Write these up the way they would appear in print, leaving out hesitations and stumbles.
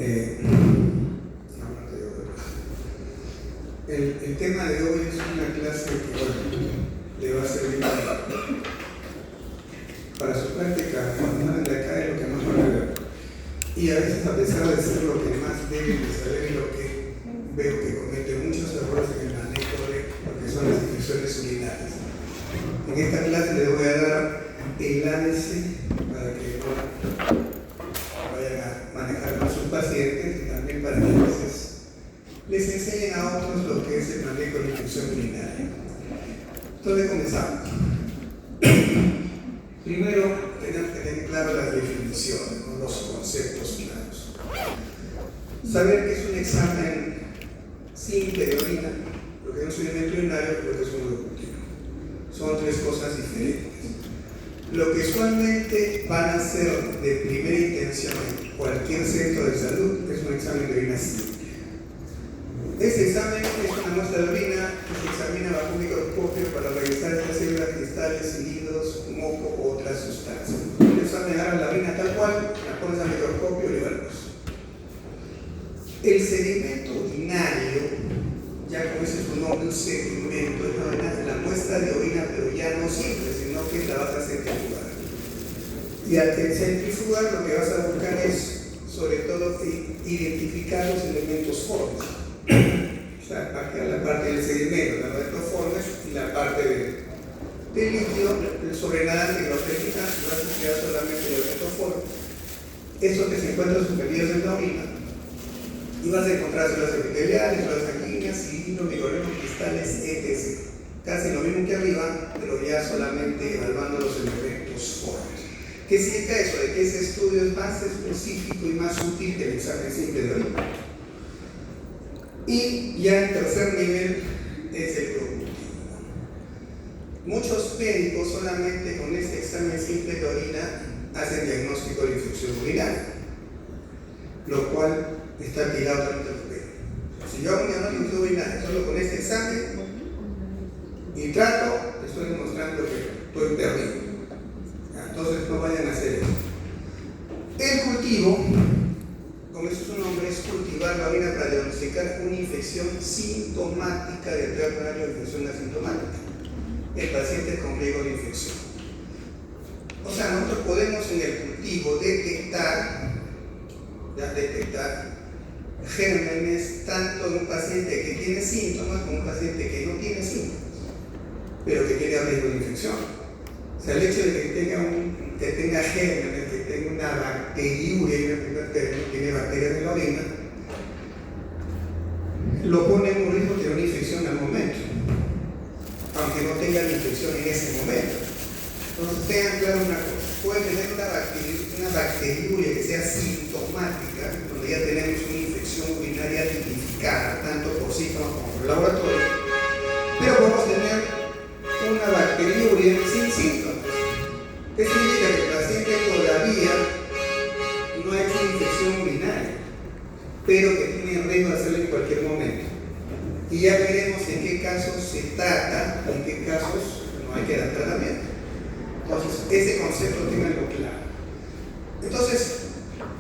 El tema de hoy es una clase que, bueno, le va a servir para su práctica cuando de acá, es lo que más van a ver. Y a veces, a pesar de ser lo que más deben de saber y lo que veo que comete muchos errores en el manejo de lo que son las infecciones urinarias. En esta clase les voy a dar el ABC para que vayan a manejar con sus pacientes y también para que les enseñen a otros lo que es el manejo de la infección urinaria. Entonces comenzamos. Primero tenemos que tener claras las definiciones, ¿no? Los conceptos claros. Saber que es un examen simple de orina, lo que es un sedimento urinario y lo que es un cultivo. Son tres cosas diferentes. Lo que usualmente van a ser de primera intención en cualquier centro de salud es un examen de orina simple. Este examen es una muestra de orina que se examina bajo un microscopio para revisar estas células, cristales, cilindros, moco u otras sustancias. El examen agarra la orina tal cual, la pones al microscopio y vemos. El sedimento urinario, ya como dice su nombre, un sedimento, es la muestra de orina, pero ya no simple, sino que la vas a centrifugar. Y al centrifugar lo que vas a buscar es, sobre todo, identificar los elementos formes. O sea, la parte del sedimento, los elementos formes y la parte del líquido, el sobrenadante que lo termina, y vas a quedar solamente el elemento forme. Eso que se encuentra suspendidos en la orina. Y vas a encontrar células epiteliales, células sanguíneas, cilindros, microorganismos, cristales, etc. Casi lo mismo que arriba, pero ya solamente evaluando los elementos formes. ¿Qué significa eso? De que ese estudio es más específico y más útil que el examen simple de orina. Y ya en tercer nivel es el productivo. Muchos médicos solamente con este examen simple de orina hacen diagnóstico de infección urinaria, lo cual está tirado también del pelo. Si yo hago un diagnóstico urinario solo con este examen y trato, estoy demostrando que estoy perdido. Entonces no vayan a hacer eso. El cultivo, como dice su nombre, es cultivar la orina para diagnosticar una infección sintomática de ternario de infección asintomática. El paciente con riesgo de infección. O sea, nosotros podemos en el cultivo detectar gérmenes tanto en un paciente que tiene síntomas como un paciente que no tiene síntomas, pero que tiene riesgo de infección. O sea, el hecho de que tenga gérmenes, que tenga una bacteriuria, y tiene bacterias en la orina, lo pone en un riesgo de una infección al momento, aunque no tenga la infección en ese momento. Entonces tengan claro una cosa, puede tener una bacteriuria que sea sintomática, donde ya tenemos una infección urinaria tipificada, tanto por síntomas como por laboratorio, pero podemos tener una bacteriuria sin síntomas. ¿Qué significa? Que el paciente todavía no ha hecho una infección urinaria, pero que tiene riesgo de hacerlo en cualquier momento. Y ya veremos en qué casos se trata y en qué casos no hay que dar tratamiento. Entonces, ese concepto tenganlo claro. Entonces,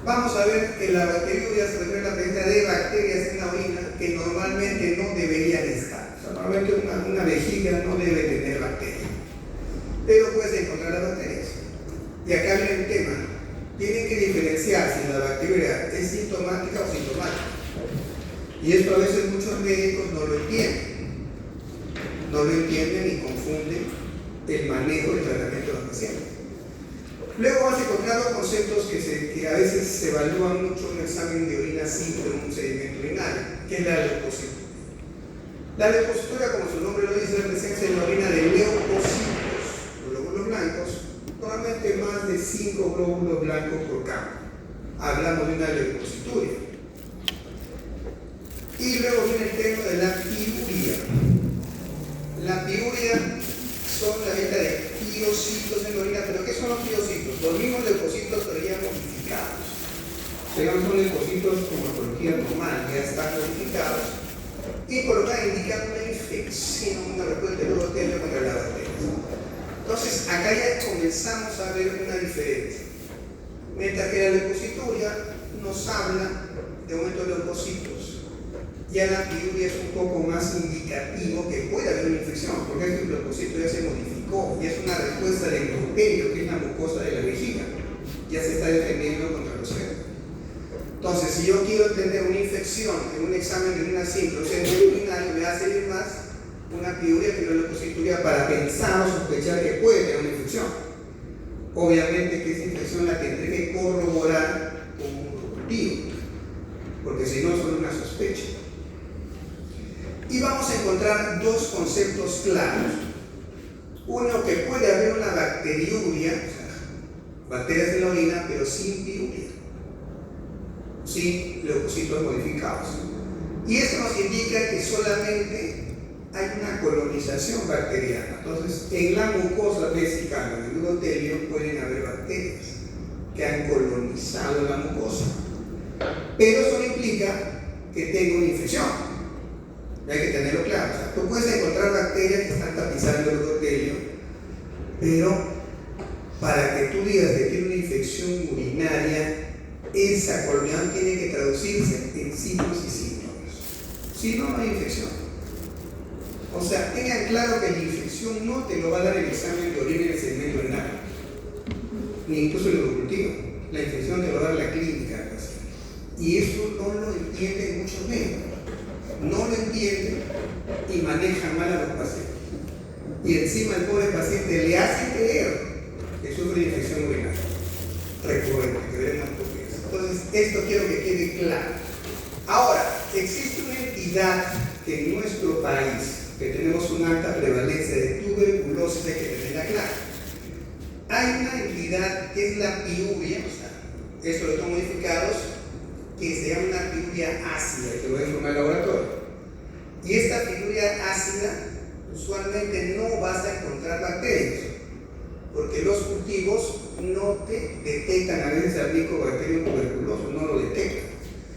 vamos a ver que la bacteriuria se refiere a la presencia de bacterias en la orina que normalmente no deberían estar. O sea, normalmente una vejiga no debe tener bacterias, pero puedes encontrar las bacterias. Y acá viene el tema. Tienen que diferenciar si la bacteria es sintomática o sintomática. Y esto a veces muchos médicos no lo entienden. No lo entienden y confunden el manejo y el tratamiento de los pacientes. Luego vas a encontrar dos conceptos que a veces se evalúan mucho en un examen de orina simple en un sedimento urinario, que es la leucocitura. La leucocitura, como su nombre lo dice, es la presencia en la orina de leucocitos, los glóbulos blancos, normalmente más de 5 glóbulos blancos por campo. Hablamos de una leucocituria. Y luego viene el tema de la piuria. La piuria son la venta de piocitos en la orina, pero ¿qué son los piocitos? Los mismos leucocitos, pero ya modificados. Son leucocitos con morfología normal, ya están modificados, y por lo tanto indican una infección, una respuesta del urotelio contra las bacterias. Entonces, acá ya comenzamos a ver una diferencia. Mientras que la leucocituria no nos habla de aumento de leucocitos. Ya la piuria es un poco más indicativo que puede haber una infección, porque el leucocito ya se modificó y es una respuesta del endotelio, que es la mucosa de la vejiga. Ya se está defendiendo contra los fértiles. Entonces, si yo quiero tener una infección en un examen de una síndrome urinaria, me va a servir más una piuria que una leucocituria para pensar o sospechar que puede tener una infección. Obviamente que esa infección la tendré que corroborar con un cultivo, porque si no, solo una sospecha. Y vamos a encontrar dos conceptos claros. Uno, que puede haber una bacteriuria, o sea, bacterias en la orina, pero sin piuria, sin leucocitos modificados. Y esto nos indica que solamente hay una colonización bacteriana. Entonces, en la mucosa vesical, en el endotelio, pueden haber bacterias que han colonizado la mucosa. Pero eso no implica que tenga una infección. Hay que tenerlo claro. O sea, tú puedes encontrar bacterias que están tapizando el endotelio, pero para que tú digas que tiene una infección urinaria, esa colonización tiene que traducirse en signos y síntomas. Si no, no hay infección. O sea, tengan claro que la infección no te lo va a dar el examen de orina en el segmento urinario, ni incluso el urocultivo. La infección te lo va a dar la clínica del paciente. Y eso no lo entienden muchos médicos. No lo entienden y manejan mal a los pacientes. Y encima el pobre paciente le hace creer que sufre infección urinaria recurrente, que veremos por qué es. Entonces, esto quiero que quede claro. Ahora, existe una entidad que en nuestro país, que tenemos una alta prevalencia de tuberculosis, hay que tenerla clara. Hay una entidad que es la piuria, o sea, esto lo están modificados, que se llama una piuria ácida, que lo voy a informar al laboratorio. Y esta piuria ácida, usualmente no vas a encontrar bacterias, porque los cultivos no te detectan a veces al Mycobacterium tuberculoso, no lo detectan.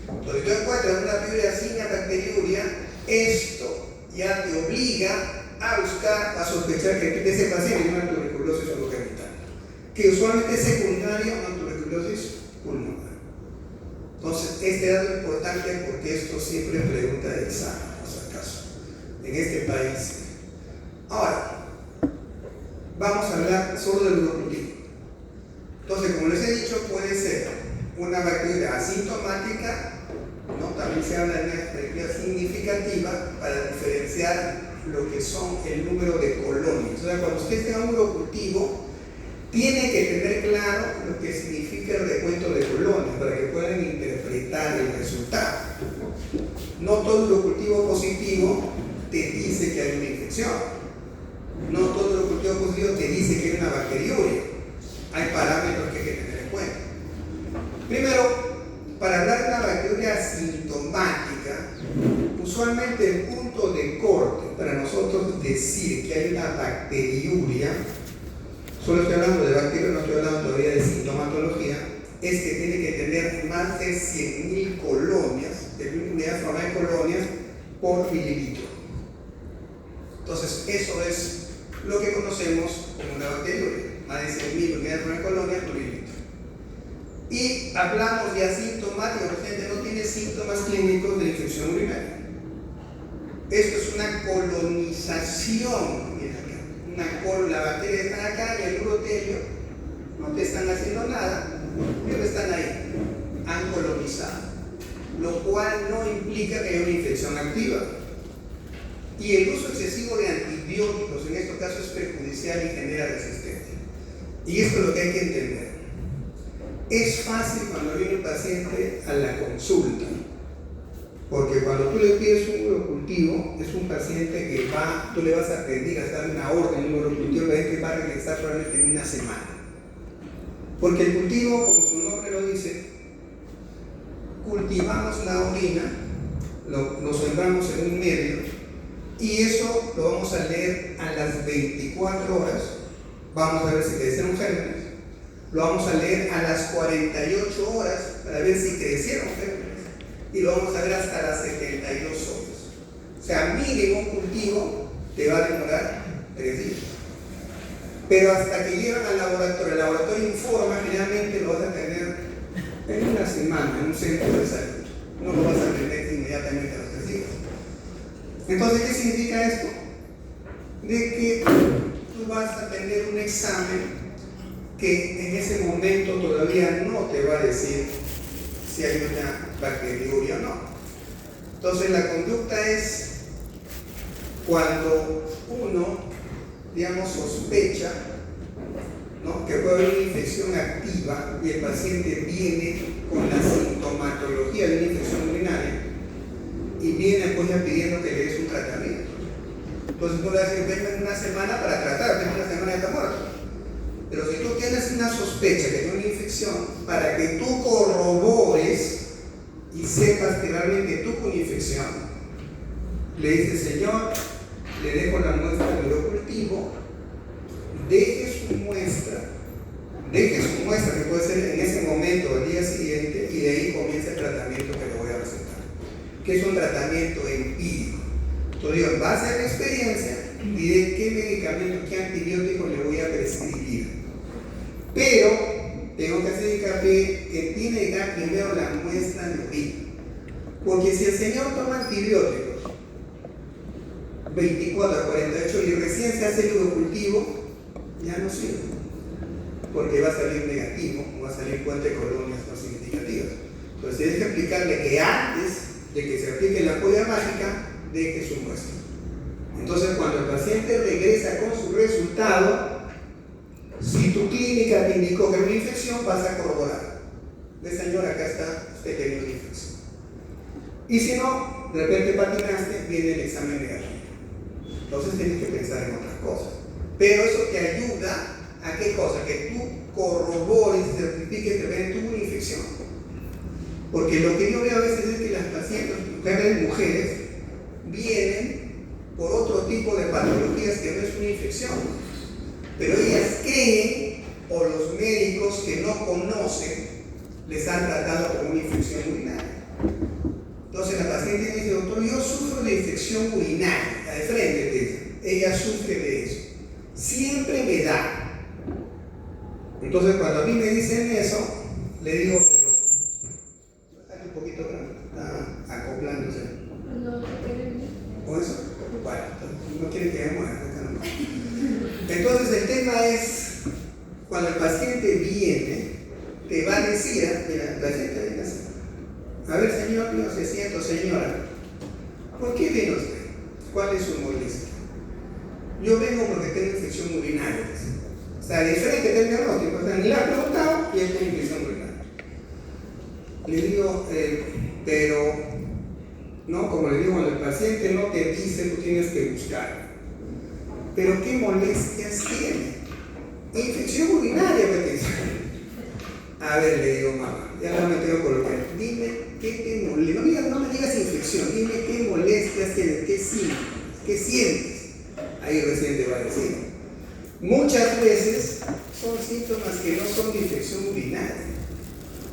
Entonces, tú encuentras una piuria sin bacteriuria, esto ya te obliga a buscar, a sospechar que de ese paciente tiene una tuberculosis orogenital, que usualmente es secundaria a una tuberculosis pulmonar. Entonces, este dato es importante porque esto siempre es pregunta de examen, por si acaso, en este país. Ahora, vamos a hablar solo del urocultivo. Entonces, como les he dicho, puede ser una bacteria asintomática, ¿no? También se habla de una bacteria significativa para diferenciar lo que son el número de colonias. O sea, cuando usted tenga un urocultivo, tiene que tener claro lo que significa el recuento de colonias para que puedan interpretar el resultado. No todo urocultivo positivo te dice que hay una infección. No todo urocultivo positivo te dice que hay una bacteriuria. Hay parámetros que hay que tener en cuenta. Primero, para hablar de una bacteria asintomática, usualmente el punto de corte para nosotros decir que hay una bacteriuria, solo estoy hablando de bacterias, no estoy hablando todavía de sintomatología, es que tiene que tener más de 100.000 colonias, de unidades formales de colonias por mililitro. Entonces, eso es lo que conocemos como una bacteriuria, más de 100.000 unidades formales de colonias por mililitro. Y hablamos de asintomático, la gente no tiene síntomas clínicos de infección urinaria. Esto es una colonización. La bacteria está acá en el urotelio, no te están haciendo nada, pero están ahí, han colonizado, lo cual no implica que haya una infección activa. Y el uso excesivo de antibióticos en estos casos es perjudicial y genera resistencia. Y esto es lo que hay que entender. Es fácil cuando viene un paciente a la consulta, porque cuando tú le pides un urocultivo, es un paciente que tú le vas a pedir a darle una orden, un urocultivo, que va a regresar probablemente en una semana. Porque el cultivo, como su nombre lo dice, cultivamos la orina, lo sembramos en un medio, y eso lo vamos a leer a las 24 horas, vamos a ver si crecieron gérmenes, lo vamos a leer a las 48 horas para ver si crecieron gérmenes, y lo vamos a ver hasta las 72 horas. O sea, mínimo un cultivo te va a demorar 3 días. Pero hasta que llegan al laboratorio, el laboratorio informa, generalmente lo vas a tener en una semana en un centro de salud. No lo vas a aprender inmediatamente a los 3 días. Entonces, ¿qué significa esto? De que tú vas a tener un examen que en ese momento todavía no te va a decir si hay una bacteriuria o no. Entonces, la conducta es cuando uno, digamos, sospecha, ¿no?, que puede haber una infección activa y el paciente viene con la sintomatología de una infección urinaria y viene pues ya pidiendo que le des un tratamiento. Entonces tú le dices, ven en una semana para tratarte, en una semana ya está muerto. Pero si tú tienes una sospecha que tiene una infección, para que tú corrobores y sepas que realmente tú con infección, le dices, Señor, le dejo la muestra del biocultivo, deje su muestra, que puede ser en ese momento o el día siguiente, y de ahí comienza el tratamiento que le voy a recetar, que es un tratamiento empírico. Entonces yo, en base a la experiencia, diré qué medicamento, qué antibiótico le voy a prescribir. Pero tengo que hacer hincapié que tiene que dar primero la muestra de orina. Porque si el señor toma antibióticos 24 a 48 y recién se hace el biocultivo, ya no sirve, porque va a salir negativo, o va a salir cuenta de colonias no significativas. Entonces tienes que explicarle que antes de que se aplique la polla mágica, deje su muestra. Entonces cuando el paciente regresa con su resultado, si tu clínica te indicó que hay una infección, vas a corroborar. Ve, señor, acá está, usted tiene una infección. Y si no, de repente patinaste, viene el examen negativo. Entonces tienes que pensar en otras cosas. Pero eso te ayuda a qué cosa, que tú corrobores y certifiques que realmente tuvo una infección. Porque lo que yo veo a veces es que las pacientes, mujeres, vienen por otro tipo de patologías que no es una infección. Pero ellas creen, o los médicos que no conocen, les han tratado como una infección urinaria. Entonces la paciente me dice, doctor, yo sufro de infección urinaria, de frente te dice, ella sufre de eso. Siempre me da. Entonces cuando a mí me dicen eso, le digo, pero bájale un poquito, está acoplándose. ¿O eso? Bueno, no quiere que hagamos acá. Entonces el tema es, cuando el paciente viene, te va a decir, mira, el paciente viene así. A ver, señor, yo se siento, señora, ¿por qué viene usted? ¿Cuál es su molestia? Yo vengo porque tengo infección urinaria. O sea, de frente del diagnóstico, o sea, ni le ha preguntado y él tiene infección urinaria. Le digo, pero, no, como le digo, cuando el paciente no te dice, tú tienes que buscar. Pero ¿qué molestias tiene? Infección urinaria, me dice. A ver, le digo, mamá, ya la me tengo que colocar. Dime qué te molesta. No me digas infección, dime qué molestias tienes, qué sientes. Ahí recién te va a decir. Muchas veces son síntomas que no son de infección urinaria,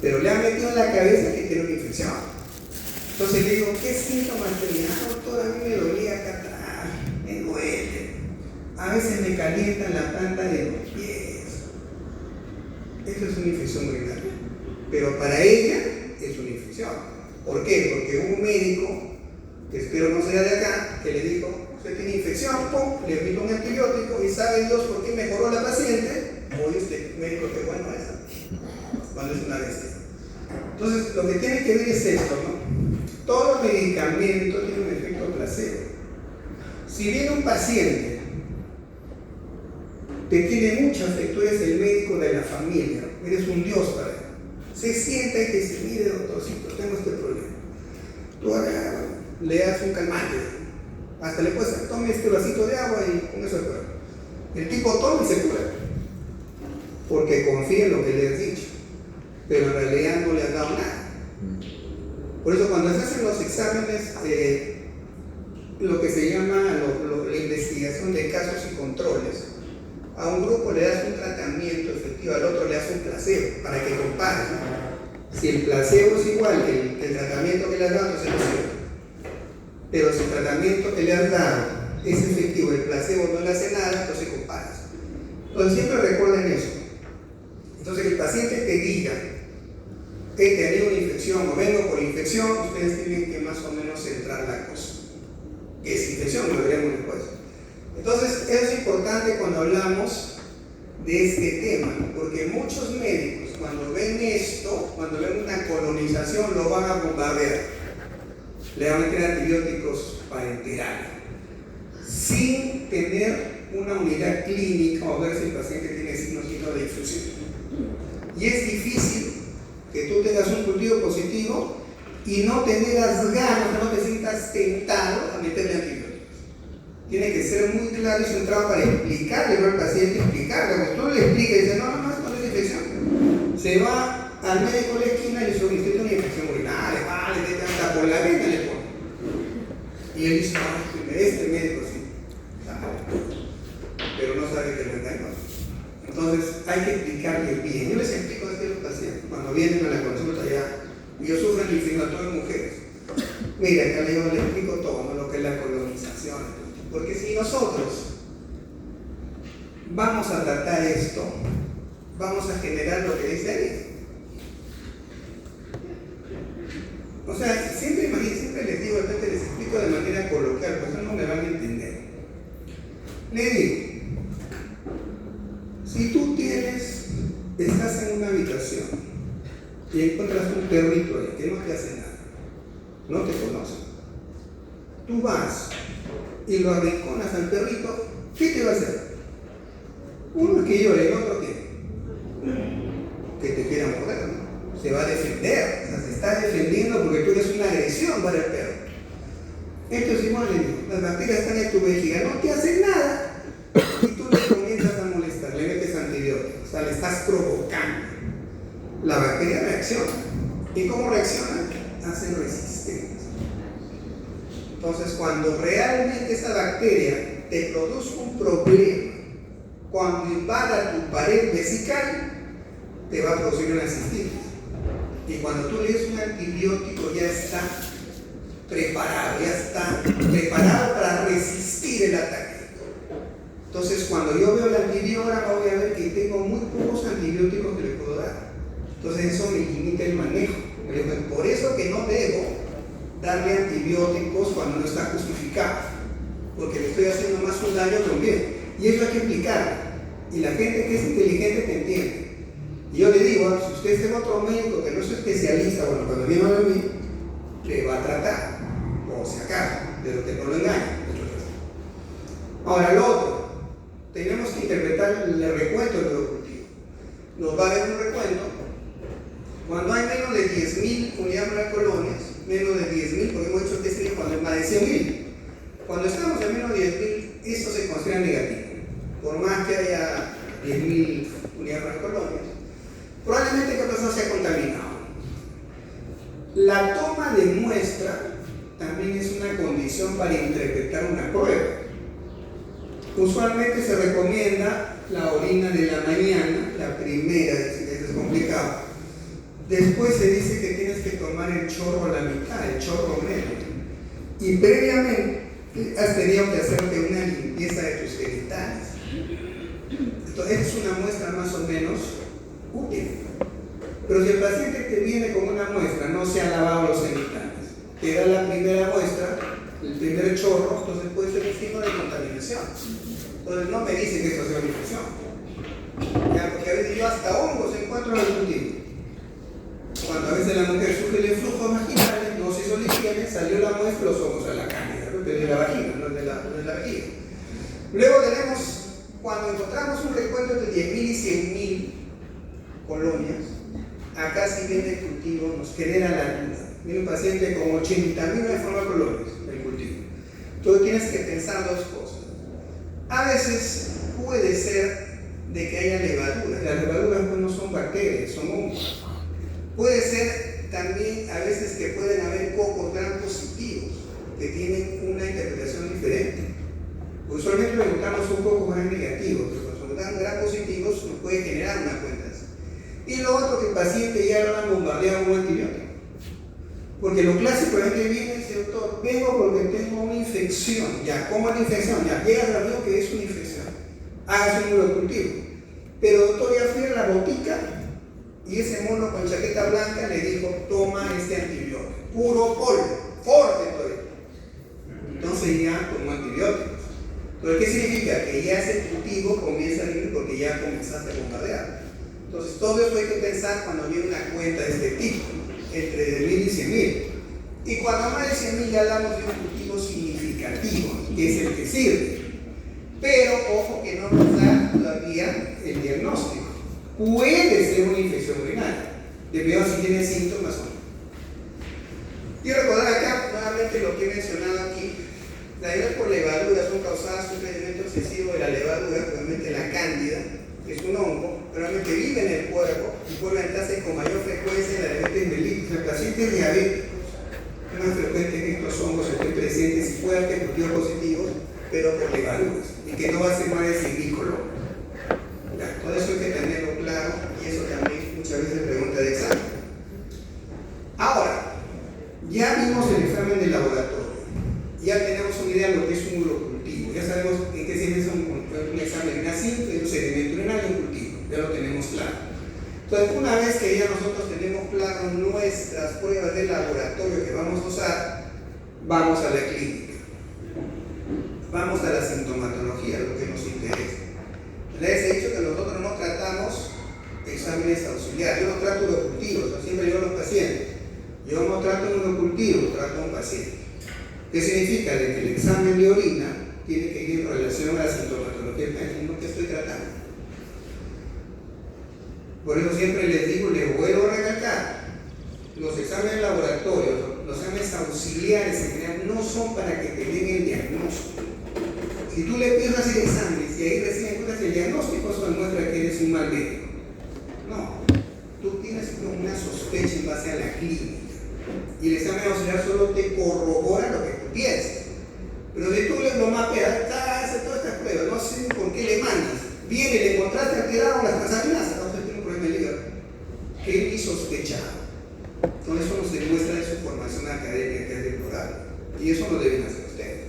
pero le han metido en la cabeza que tiene una infección. Entonces le digo, ¿qué síntomas tenía? Doctor, a mí me dolía acá atrás, me duele. A veces me calientan la planta de los pies. Eso es una infección urinaria. Pero para ella es una infección. ¿Por qué? Porque hubo un médico, que espero no sea de acá, que le dijo, usted tiene infección, pum, le aplicó un antibiótico y sabe Dios por qué mejoró la paciente. Oye usted, médico, qué bueno es, cuando es una bestia. Entonces, lo que tiene que ver es esto, ¿no? Todo medicamento tiene un efecto placebo. Si viene un paciente te tiene mucha fe, tú eres el médico de la familia, eres un Dios para él. Se sienta y te dice, mire doctorcito, tengo este problema. Tú ahora le das un calmante, hasta le puedes decir, tome este vasito de agua y con eso se cura. El tipo toma y se cura, porque confía en lo que le has dicho, pero en realidad no le has dado nada. Por eso cuando se hacen los exámenes, lo que se llama la investigación de casos y controles, a un grupo le das un tratamiento efectivo, al otro le das un placebo, para que compares, ¿no? Si el placebo es igual que el tratamiento que le has dado, entonces no sirve. Pero si el tratamiento que le has dado es efectivo, el placebo no le hace nada, entonces comparas. Entonces siempre recuerden eso. Entonces que el paciente te diga, he tenido una infección o vengo por infección, ustedes tienen que más o menos centrar la cosa. ¿Qué es infección? Lo veremos después. Entonces, es importante cuando hablamos de este tema, porque muchos médicos, cuando ven esto, cuando ven una colonización, lo van a bombardear. Le van a meter antibióticos parenterales, sin tener una unidad clínica o ver si el paciente tiene signos de infusión. Y es difícil que tú tengas un cultivo positivo y no tener las ganas, no te sientas tentado a meterle antibióticos. Tiene que ser muy claro y centrado para explicarle al paciente, explicarle. Cuando tú le explicas y dices, no, esto no es infección, se va al médico de la esquina y le dice, usted tiene una infección urinaria, vale, te hasta por la vena le pone. Y él dice, este médico sí, pero no sabe que lo engañó. Entonces hay que explicarle bien. Yo les explico a los pacientes cuando vienen a la consulta ya. Yo sufro el inflamatorio en mujeres. Mira, acá yo le explico todo, ¿no? Lo que es la colonización. Porque si nosotros vamos a tratar esto, vamos a generar lo que dice ahí. O sea, siempre les digo, de repente les explico de manera coloquial, pues no me van a entender. Le digo, si tú estás en una habitación y encuentras un perrito ahí que no te hace nada, no te conoce, tú vas y lo arrinconas al perrito, ¿qué te va a hacer? Uno que llore, el otro que te quiera morder, ¿no? Se va a defender, o sea, se está defendiendo porque tú eres una agresión para el perro. Esto es igual, las bacterias están en tu vejiga, no te hacen nada y tú le comienzas a molestar, le metes antibióticos, o sea, le estás provocando. La bacteria reacciona. ¿Y cómo reacciona? Hace resistencia. Entonces, cuando realmente esa bacteria te produce un problema, cuando invada tu pared vesical, te va a producir una cistitis. Y cuando tú le das un antibiótico, ya está preparado para resistir el ataque. Entonces, cuando yo veo el antibiógrafo, voy a ver que tengo muy pocos antibióticos que le puedo dar. Entonces, eso me limita el manejo. Por eso que no debo darle antibióticos cuando no está justificado, porque le estoy haciendo más un daño que un bien. Y eso hay que explicarlo. Y la gente que es inteligente te entiende. Y yo le digo, si usted es otro médico que no es especialista, bueno, cuando viene a mí, le va a tratar, o si acaso, de lo que no lo engaña. Ahora, lo otro, tenemos que interpretar el recuento del cultivo. Nos va a dar un recuento. Cuando hay menos de 10.000 unidades molecular colonias, menos de 10.000, porque hemos hecho test cuando es más de 100.000. Cuando estamos en menos de 10.000, esto se considera negativo. Por más que haya 10.000 unidades moleculares colonias, probablemente que persona se ha contaminado. La toma de muestra también es una condición para interpretar una prueba. Usualmente se recomienda la orina de la mañana, la primera, es complicado. Después se dice que tienes que tomar el chorro a la mitad, el chorro medio. Y previamente has tenido que hacerte una limpieza de tus genitales. Entonces es una muestra más o menos útil. Pero si el paciente te viene con una muestra, no se ha lavado los genitales, te da la primera muestra, el primer chorro, entonces puede ser un signo de contaminación. Entonces no me dice que esto sea una infección. Ya, porque a veces yo hasta hongos encuentro en el cultivo. Cuando a veces la mujer sufre de flujos vaginales, no se hizo la higiene, salió la muestra, los ojos a la cándida, ¿no? De la vagina, no de la vejiga. Luego tenemos, cuando encontramos un recuento de 10.000 y 100.000 colonias, acá si viene el cultivo nos genera la duda. Viene un paciente con 80.000 de forma colonias del cultivo. Entonces tienes que pensar dos cosas. A veces puede ser de que haya levaduras. Las levaduras no son bacterias, son hongos. Puede ser también a veces que pueden haber cocos gram positivos que tienen una interpretación diferente. Usualmente le encontramos un coco gram negativo, pero cuando dan gram positivos nos puede generar una cuenta. Y lo otro, que el paciente ya lo han bombardeado con un antibiótico. Porque lo clásico es que viene y dice, doctor, vengo porque tengo una infección. Ya, ¿cómo es la infección? Ya, llega al amigo que es una infección. Hágase un cultivo. Pero doctor, ya fui a la botica Y ese mono con chaqueta blanca le dijo, toma este antibiótico, puro polvo, fuerte todavía. Entonces ya tomó antibióticos. ¿Pero qué significa? Que ya ese cultivo comienza a vivir porque ya comenzaste a bombardear. Entonces todo eso hay que pensar cuando viene una cuenta de este tipo, entre 1000 y 100.000. Y cuando más de 100.000 ya hablamos de un cultivo significativo, que es el que sirve. Pero ojo que no nos da todavía el diagnóstico. Puede ser una infección urinaria, dependiendo si tiene síntomas o no. Quiero recordar acá nuevamente lo que he mencionado aquí. Las heridas por levadura son causadas por un crecimiento excesivo de la levadura, obviamente la cándida, que es un hongo, pero realmente vive en el cuerpo y puede presentarse con mayor frecuencia en la diabetes mellitus. En pacientes diabéticos es más frecuente que estos hongos estén presentes y fuertes, cultivos positivos, pero por levaduras, y que no va a ser más de silícolo. Todo eso hay que tenerlo claro, y eso también muchas veces pregunta de examen. Ahora, ya vimos el examen de laboratorio, ya tenemos una idea de lo que es un urocultivo, ya sabemos en qué se basa un examen de una simple, un sedimento urinario y un cultivo, ya lo tenemos claro. Entonces, una vez que ya nosotros tenemos claro nuestras pruebas de laboratorio que vamos a usar, vamos a la clínica, vamos a la sintomatología, lo que nos interesa. Les he dicho que nosotros no tratamos exámenes auxiliares, yo no trato urocultivos, yo siempre digo a los pacientes, yo no trato un urocultivo, trato a un paciente. ¿Qué significa? De que el examen de orina tiene que ir en relación a la sintomatología en lo que estoy tratando. Por eso siempre les digo, les vuelvo a recalcar, los exámenes de laboratorio, los exámenes auxiliares en general no son para que te den el diagnóstico. Si tú le pides hacer exámenes y ahí recién encuentras el diagnóstico, eso demuestra que eres un mal médico. No, tú tienes una sospecha en base a la clínica. Y el examen auxiliar solo te corrobora lo que tú piensas. Pero si tú lo mapeas, hace todas estas pruebas, no sé por qué le mandas. Viene, le encontraste alterado las transaminasas, entonces tiene un problema de hígado. Que ni sospechado. Con eso nos demuestra su formación académica que es deplorable. Y eso lo deben hacer ustedes.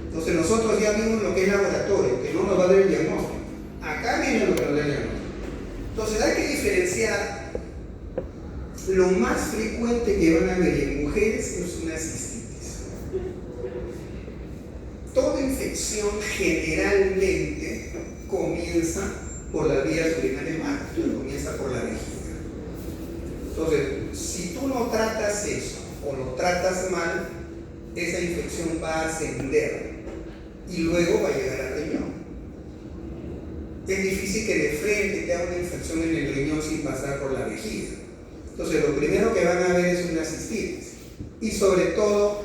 Entonces nosotros ya vimos lo que es laboratorio, que no nos va a dar el diagnóstico. Acá viene lo que nos da el diagnóstico. Entonces hay que diferenciar lo más frecuente que van a ver en mujeres es una cistitis. Toda infección generalmente comienza por las vías urinarias bajas, comienza por la vejiga. Entonces, si tú no tratas eso o lo tratas mal, esa infección va a ascender y luego va a llegar al riñón. Es difícil que de frente te haga una infección en el riñón sin pasar por la vejiga. Entonces, lo primero que van a ver es una cistitis. Y sobre todo,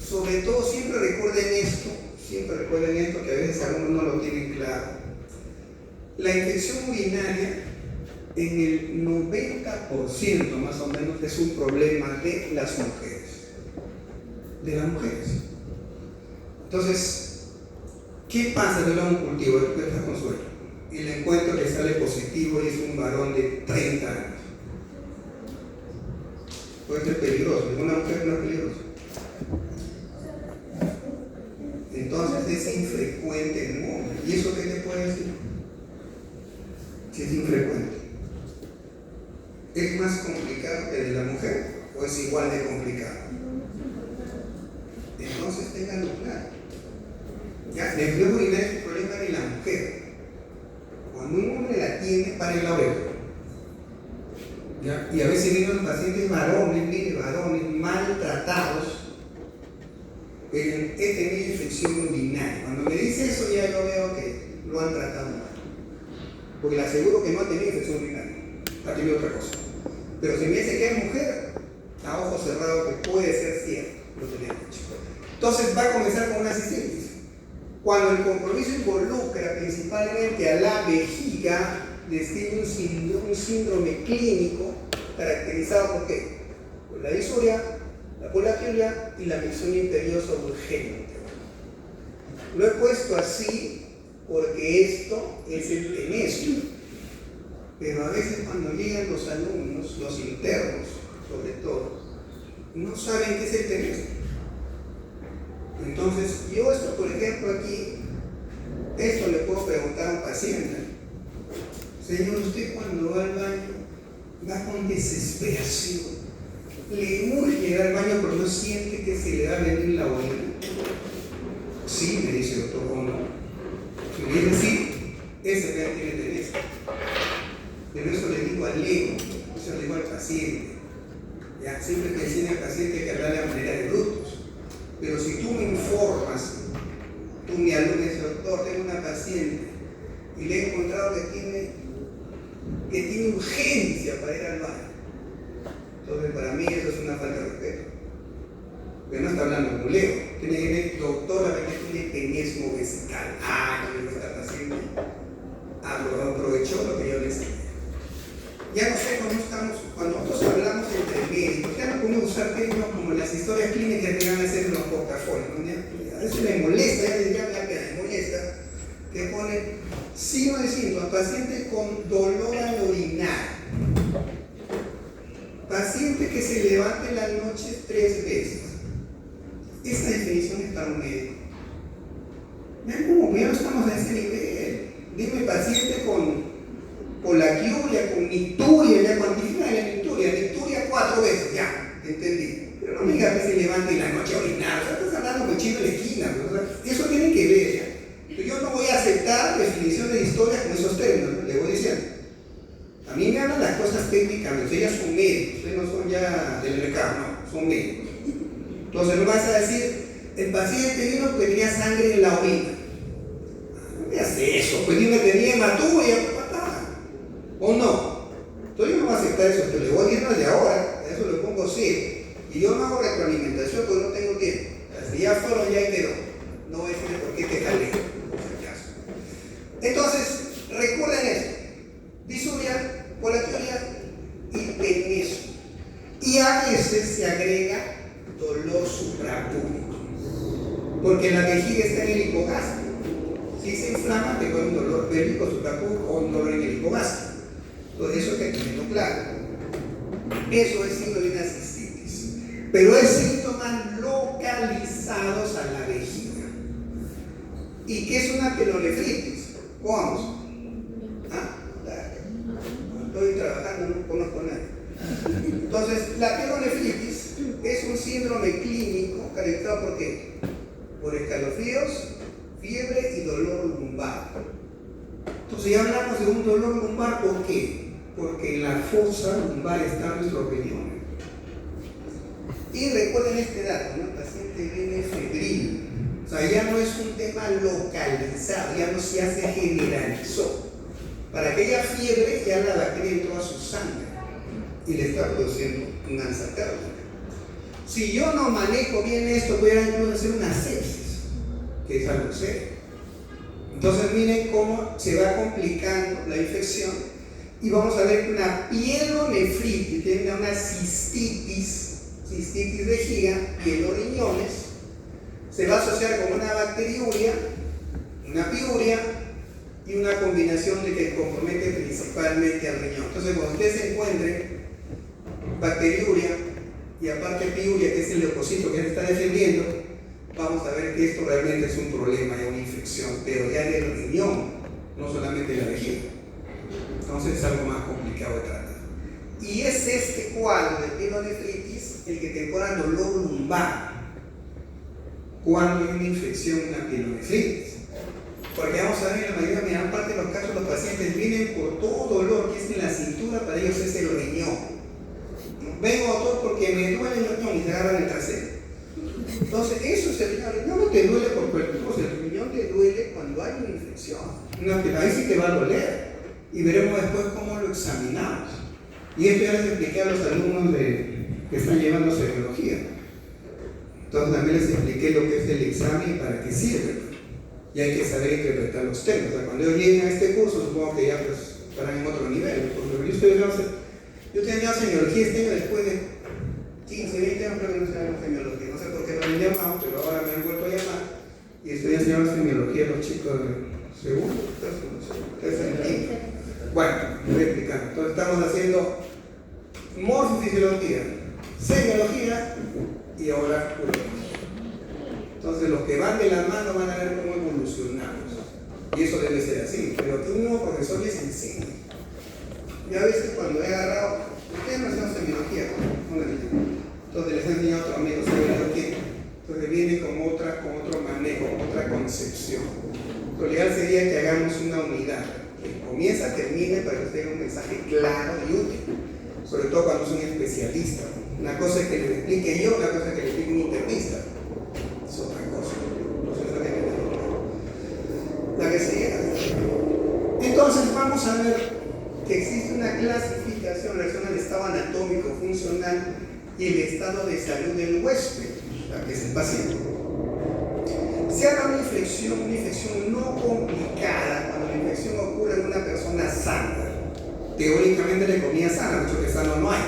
siempre recuerden esto, que a veces algunos no lo tienen claro. La infección urinaria, en el 90% más o menos, es un problema de las mujeres. Entonces, ¿qué pasa de un cultivo de consuelo? Y le encuentro que sale positivo y es un varón de 30 años. Puede ser peligroso, ninguna mujer no es peligrosa. Entonces es infrecuente en el hombre. ¿Y eso qué te puede decir? Si es infrecuente. ¿Es más complicado que el de la mujer o es igual de complicado? Entonces ténganlo claro. Ya, la infección urinaria es un problema de la mujer. Cuando un hombre la tiene, para la oreja. ¿Ya? Y a veces vienen los pacientes varones maltratados. He tenido infección urinaria. Cuando me dice eso, ya yo veo que lo han tratado mal. Porque le aseguro que no ha tenido infección urinaria, ha tenido otra cosa. Pero si me dice que es mujer, a ojos cerrados que puede ser cierto, lo tenía dicho. Entonces va a comenzar con una cistitis. Cuando el compromiso involucra principalmente a la vejiga, describe un síndrome clínico caracterizado por ¿qué? Por la disuria, la poliaquilia y la micción imperiosa urgente. Lo he puesto así porque esto es el tenestro. Pero a veces cuando llegan los alumnos, los internos sobre todo, no saben qué es el tenestro. Entonces, yo esto, por ejemplo, aquí, esto le puedo preguntar a un paciente. Señor, usted cuando va al baño, va con desesperación, le urge llegar al baño porque no siente que se le va a venir la orina. Sí, me dice el doctor, o no. Si me dice sí, ese ya tiene tendencia. Pero eso le digo al ego, eso le digo al paciente. Ya, siempre que enseña al paciente hay que hablar de manera de brutos. Pero si tú me informas, tú mi alumno dices, doctor, tengo una paciente y le he encontrado que tiene urgencia para ir al baño. Entonces, para mí eso es una falta de respeto. Porque no está hablando con Leo. Tiene que decir, doctor, la verdad tiene tenesmo vesical. Yo le esta paciente aprovechó lo que yo le enseñé. Ya no sé cómo estamos, cuando nosotros hablamos entre médicos, ya no podemos usar términos como las historias clínicas que van a ser en los portafolios, ¿no? A veces me molesta, me molesta, que ponen signo de síntoma, paciente con dolor al orinar, paciente que se levante en la noche 3 veces. Esta definición es para un médico. Ya no estamos a ese nivel. Dime paciente con polaquiuria, con nicturia, ya cuantifica la nicturia 4 veces, ya, entendí. Pero no me digas que se levante en la noche a orinar, o sea, estás hablando con chino en la esquina, ¿no? O sea, eso tiene que ver, ya. Yo no voy a aceptar definiciones de historia con esos términos, ¿no? Le voy diciendo. A mí me hablan las cosas técnicamente, ustedes ya son médicos, ustedes no son ya del mercado, no, son médicos. Entonces no vas a decir, el paciente vino porque tenía sangre en la orina. No me hace eso, pues dime tenía hematoma y ya. ¿O no? Entonces yo no voy a aceptar eso, te lo voy a decir desde ahora, a eso le pongo sí. Y yo no hago retroalimentación porque no tengo tiempo. Si ya fueron, ya quedó. No voy a decir por qué te jalé, por si acaso. Entonces, recuerden esto: disuria, polaquiuria y tenesmo. Y a veces se agrega dolor suprapúbico, porque la vejiga está en el hipogástrico. Si se inflama, te puede un dolor pélvico suprapúbico o un dolor en el hipogástrico. Entonces, eso hay que tenerlo claro. Eso es síndrome de una cistitis. Pero es síntomas localizados a la vejiga. ¿Y qué es una pielonefritis? ¿Cómo? Estoy trabajando, no conozco a nadie. Entonces, la pielonefritis es un síndrome clínico caracterizado por qué? Por escalofríos, fiebre y dolor lumbar. Entonces ya hablamos de un dolor lumbar, ¿por qué? Porque en la fosa lumbar está nuestro riñón. Y recuerden este dato, ¿no? El paciente viene febril. O sea, ya no es un tema localizado, ya no se hace generalizó. Para aquella fiebre ya la bacteria entró a su sangre y le está produciendo un alza térmica. Si yo no manejo bien esto, voy a incluso hacer una sepsis, que es algo serio. Entonces miren cómo se va complicando la infección y vamos a ver que una pielonefritis, tiene una cistitis vejiga, pieloriñones, se va a asociar con una bacteriuria, una piuria y una combinación de que compromete principalmente al riñón. Entonces cuando ustedes se encuentren bacteriuria y aparte piuria, que es el leucocito que se está defendiendo, vamos a ver que esto realmente es un problema, es una infección, pero ya del riñón, no solamente de la vejiga. Entonces es algo más complicado de tratar. Y es este cuadro de pielonefritis el que te pone dolor lumbar cuando hay una infección, una pielonefritis. Porque vamos a ver, en la mayor parte de los casos los pacientes vienen por todo dolor que es en la cintura, para ellos es el riñón. Vengo doctor porque me duele el riñón y se agarran el trasero. Entonces, eso es el riñón. No te duele por cualquier cosa, el riñón te duele cuando hay una infección. Ahí sí te va a doler. Y veremos después cómo lo examinamos. Y esto ya les expliqué a los alumnos que están llevando semiología. Entonces también les expliqué lo que es el examen y para qué sirve. Y hay que saber interpretar los temas. O sea, cuando ellos lleguen a este curso, supongo que ya pues estarán en otro nivel. Porque yo tenía semiología este año después de 15, 20 años, creo que no se llama semiología. No sé por qué no me han llamado, pero ahora me han vuelto a llamar. Y estoy enseñando semiología a los chicos de segundo, tercer, quinto. Bueno, me voy explicando. Entonces estamos haciendo morfofisiología, semiología y ahora urología. Entonces los que van de la mano van a ver cómo evolucionamos. Y eso debe ser así, pero que un nuevo profesor les enseñe. Yo a veces cuando he agarrado, ustedes no hacemos semiología, ¿no? Entonces les he enseñado a otro amigo semiología, entonces viene con otro manejo, con otra concepción. Lo ideal sería que hagamos una unidad, que comienza, termine, para que usted tenga un mensaje claro y útil, sobre todo cuando es un especialista. Una cosa es que le explique yo, una cosa es que le explique un internista. Es otra cosa. La que sigue. Entonces vamos a ver que existe una clasificación en relación al estado anatómico funcional y el estado de salud del huésped, que es el paciente. Se habla de una infección no complicada cuando la infección ocurre en una persona sana. Teóricamente la economía sana, mucho que sano no hay,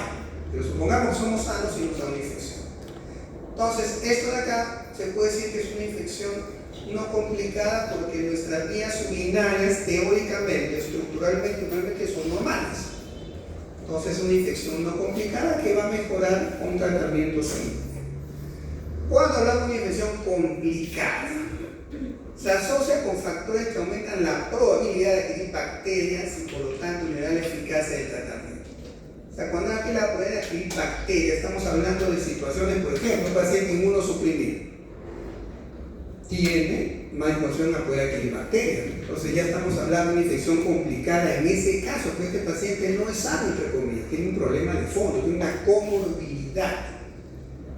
pero supongamos que somos sanos y nos da una infección. Entonces, esto de acá se puede decir que es una infección no complicada porque nuestras vías urinarias teóricamente, estructuralmente, normalmente son normales. Entonces es una infección no complicada que va a mejorar con tratamiento simple. Cuando hablamos de una infección complicada, se asocia con factores que aumentan la probabilidad de adquirir bacterias y por lo tanto eliminar la eficacia del tratamiento. O sea, cuando aquí la probabilidad de adquirir bacterias, estamos hablando de situaciones, por ejemplo, un paciente inmunosuprimido tiene más información a poder adquirir bacterias. Entonces ya estamos hablando de una infección complicada en ese caso, porque este paciente no es sano, entre comillas, tiene un problema de fondo, tiene una comorbilidad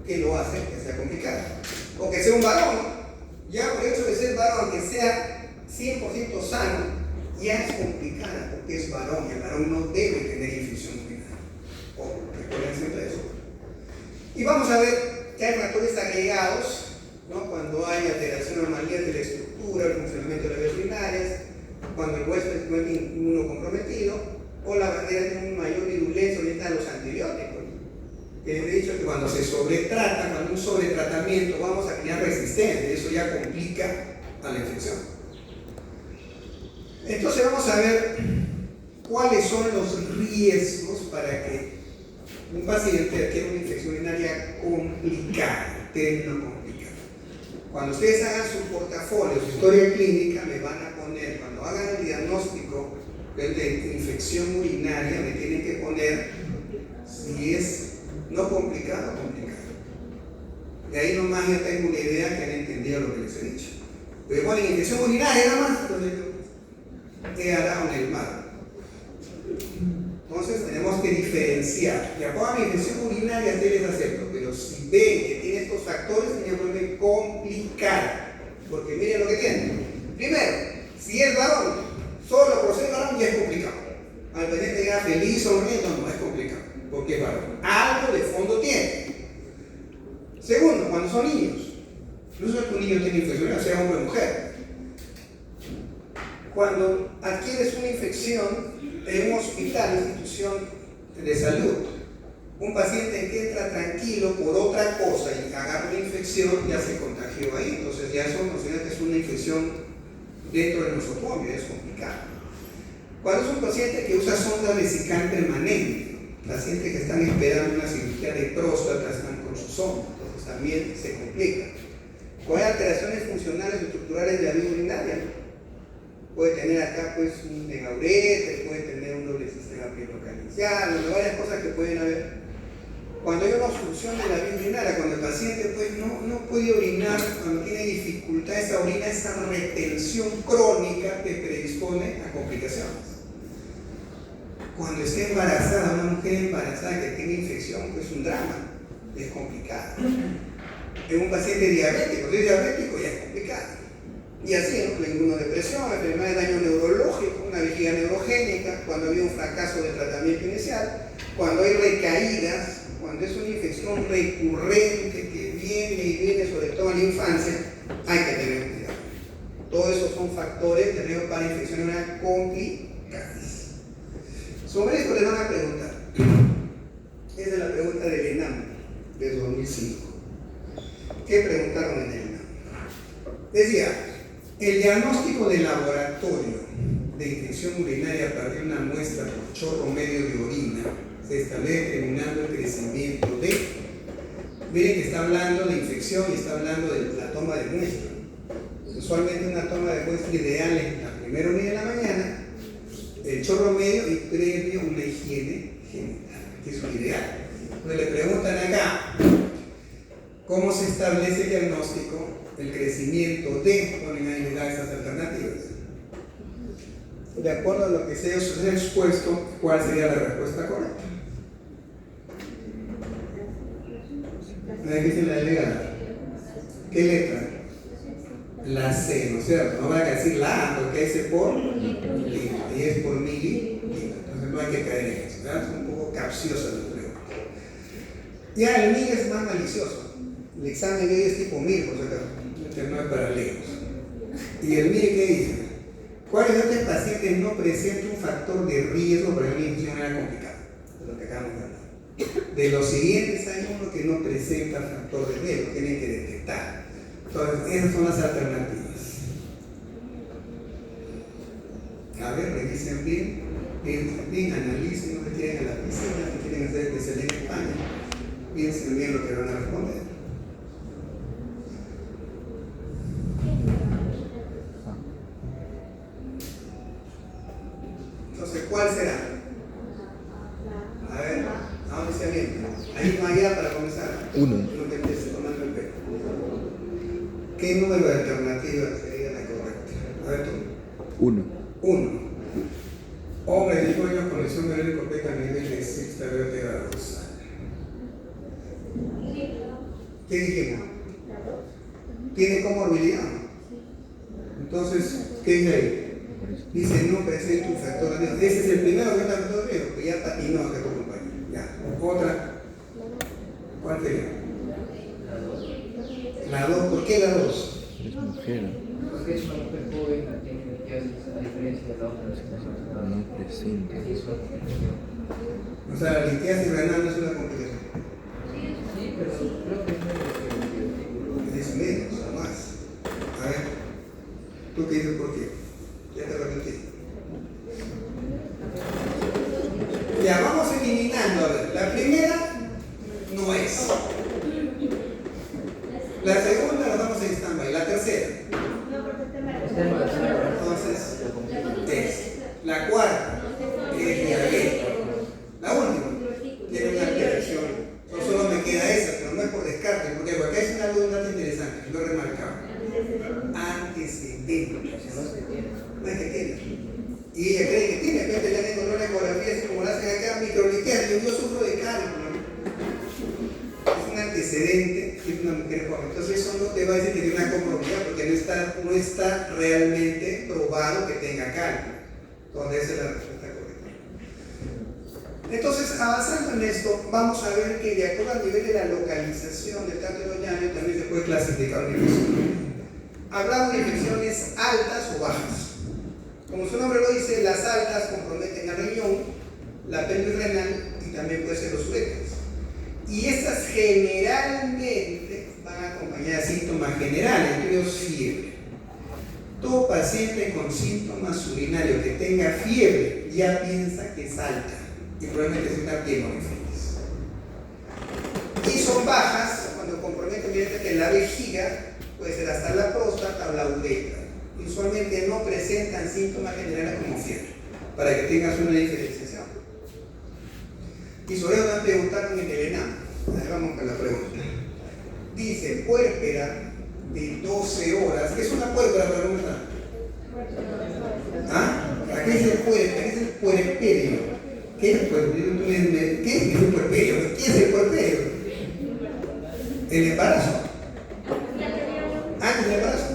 que lo hace que sea complicada. O que sea un varón, ya por el hecho de ser varón, que sea 100% sano, ya es complicada porque es varón y el varón no debe tener infección urinaria. Recuerden siempre eso. Y vamos a ver que hay factores agregados, ¿no? Cuando hay alteración o anomalías de la estructura, el funcionamiento de las vías urinarias, cuando el huésped se encuentra inmunocomprometido o la bacteria tiene una mayor virulencia orientada a los antibióticos. Que les he dicho que cuando se sobretrata, cuando un sobretratamiento, vamos a crear resistencia, eso ya complica a la infección. Entonces vamos a ver cuáles son los riesgos para que un paciente adquiera una infección urinaria complicada, término complicado. Cuando ustedes hagan su portafolio, su historia clínica, me van a poner, cuando hagan el diagnóstico de infección urinaria, me tienen que poner si es no complicado o complicado. De ahí nomás ya tengo una idea que han entendido lo que les he dicho. Pero ponen infección urinaria nada más, entonces, ¿qué hará con el mar? Entonces tenemos que diferenciar. Ya pongan infección urinaria, sí les acepto, pero si ven que tiene estos factores, tienen que ponerme complicada. Porque miren lo que tiene. Primero, si es varón, solo por ser varón ya es complicado. Al paciente ya feliz, sonriendo, no es complicado, porque es varón. Algo de fondo tiene. Segundo, cuando son niños. No es que un niño tiene infección, sea hombre o mujer. Cuando adquieres una infección en un hospital, institución de salud, un paciente que entra tranquilo por otra cosa y agarra una infección, ya se contagió ahí. Entonces ya eso considera que es una infección dentro del nosocomio, es complicado. Cuando es un paciente que usa sonda vesicante permanente, pacientes que están esperando una cirugía de próstata, están con su sonda, entonces también se complica. Con alteraciones funcionales o estructurales de la vía urinaria, puede tener acá pues un megaurete, puede tener un doble sistema pielocalicial, varias cosas que pueden haber. Cuando hay una obstrucción de la vía urinaria, cuando el paciente pues no puede orinar, cuando tiene dificultad esa orina, esa retención crónica que predispone a complicaciones. Cuando está embarazada, una mujer embarazada que tiene infección, pues es un drama, es complicado. En un paciente diabético, si es diabético ya es complicado. Y así, ¿no? La inmunodepresión, enfermedad de daño neurológico, una vejiga neurogénica, cuando había un fracaso de tratamiento inicial, cuando hay recaídas, cuando es una infección recurrente que viene y viene sobre todo en la infancia, hay que tener cuidado. Todos esos son factores de riesgo para infecciones complicadas. Sobre esto les van a preguntar. Esa es la pregunta del ENAM de 2005. ¿Qué preguntaron en el ENAM? Decía, el diagnóstico de laboratorio de infección urinaria a partir de una muestra por chorro medio de orina se establece determinando el crecimiento de. Miren que está hablando de infección y está hablando de la toma de muestra. Usualmente una toma de muestra ideal en la primera unidad de la mañana, el el chorro medio y previo una higiene genital, que es lo ideal. Entonces le preguntan acá, ¿cómo se establece el diagnóstico, el crecimiento de, ponen ahí esas alternativas? De acuerdo a lo que se ha expuesto, ¿cuál sería la respuesta correcta? Nadie dice la delegada. ¿Qué letra? La C, ¿no es cierto? No van a decir la A, porque ese por litro, y es por mililitro. Entonces no hay que caer en eso, ¿verdad? Es un poco capciosa la pregunta. Ya el MIG es más malicioso. El examen de hoy es tipo 1000, por si acaso. Este no es para legos. Y el MIG, ¿qué dice? ¿Cuáles de estos pacientes no presentan un factor de riesgo para una infección renal complicada? Es lo que acabamos de hablar. De los siguientes hay uno que no presenta factor de riesgo, tienen que detectar. Entonces, esas son las alternativas. A ver, revisen bien, analicen, no se quieren a la piscina, si quieren hacer especialidad en España, piensen bien lo que van a responder. Entonces, ¿cuál será? A ver, ¿a dónde se avienta? Ahí no hay para comenzar. Uno. Lo que empiece tomando el pelo. ¿Qué número de alternativas sería la correcta? A ver tú. 1. 1. Hombre de 5 años con lesión renal completa a nivel de sexta vértebra dorsal. ¿Qué dijimos? ¿Tiene comorbilidad? Entonces, ¿qué dice ahí? Dice no presenta un factor de riesgo. Ese es el primero que está en factor de riesgo, que ya patinó que tu compañero. Ya. Otra. ¿Cuál sería? La 2. ¿Por qué la 2? Es mujer. Porque es una mujer joven, tiene litiasis, a diferencia de la otra. No presenta. O sea, la litiasis renal no es una complicación. Sí, pero creo que es menos. Es menos o más. A ver, ¿tú qué dices por qué? Ya te repetí. Ya, vamos eliminando. A ver, la primera no es. La segunda la damos en stand-by. La tercera. Entonces, es. La cuarta es diabetes. La última tiene una alteración. No solo me queda esa, pero no es por descarte, porque acá es un dato interesante, lo he remarcado. Antecedentes. No es que tiene. Y ella cree que tiene, pero le han encontrado una ecografía, así como la hacen acá, microlitiasis. Yo sufro de cálculo. Es un antecedente, es una mujer joven. Entonces, eso no te va a decir que tiene una comorbilidad, porque no está realmente probado que tenga cálculo. Entonces, esa es la respuesta correcta. Entonces, avanzando en esto, vamos a ver que de acuerdo al nivel de la localización del tracto oroñano también se puede clasificar una infección. Hablamos de infecciones altas o bajas. Como su nombre lo dice, las altas comprometen al riñón, la pelvis renal y también puede ser los uréteres. Y estas generalmente van acompañadas de síntomas generales, entre ellos fiebre. Todo paciente con síntomas urinarios que tenga fiebre ya piensa que es alta y probablemente se está pielonefritis. Y son bajas cuando comprometen directamente la vejiga, puede ser hasta la próstata o la uretra. Usualmente no presentan síntomas generales como fiebre, para que tengas una diferenciación. Y sobre eso me preguntaron en el ENAM. Vamos con la pregunta. Dice puérpera de 12 horas. ¿Qué es una puérpera, pregunta? ¿Ah? Aquí dice puérpera, ¿qué es el puerperio? ¿Qué es el puerperio? ¿Qué es el puerperio? ¿Qué es el puerperio? El embarazo. Antes del embarazo.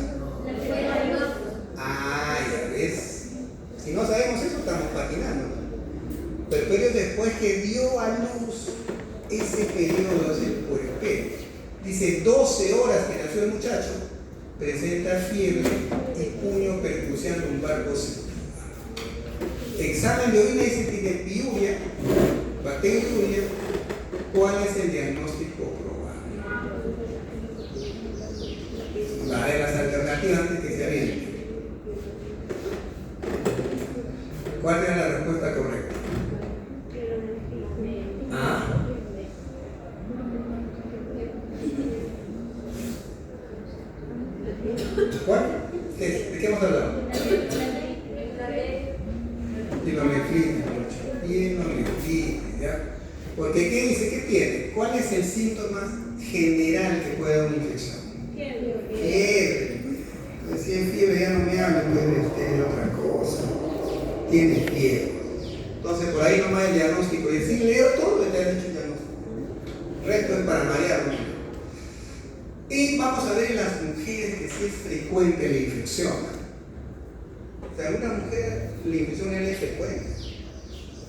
Ah, ya ves. Si no sabemos eso, estamos patinando. Puerperio después que dio a luz, ese periodo es el puerperio. Dice 12 horas que nació el muchacho, presenta fiebre y puño percusión lumbar positiva. Examen de orina dice que tiene piuria, bacteriuria. ¿Cuál es el diagnóstico probable? Va de las alternativas antes que se aviente. ¿Cuál era la respuesta correcta? ¿Ah? ¿Cuál? ¿De qué hemos hablado? Pilometría. es el síntoma general que puede dar una infección? Fiebre. Pues si es fiebre ya no me habla, puede tener otra cosa. Tiene fiebre. Entonces por ahí nomás el diagnóstico. Y sin leer todo lo que te ha dicho el diagnóstico. El resto es para marearlo. Y vamos a ver en las mujeres que sí es frecuente la infección. O sea, a una mujer la infección es frecuente.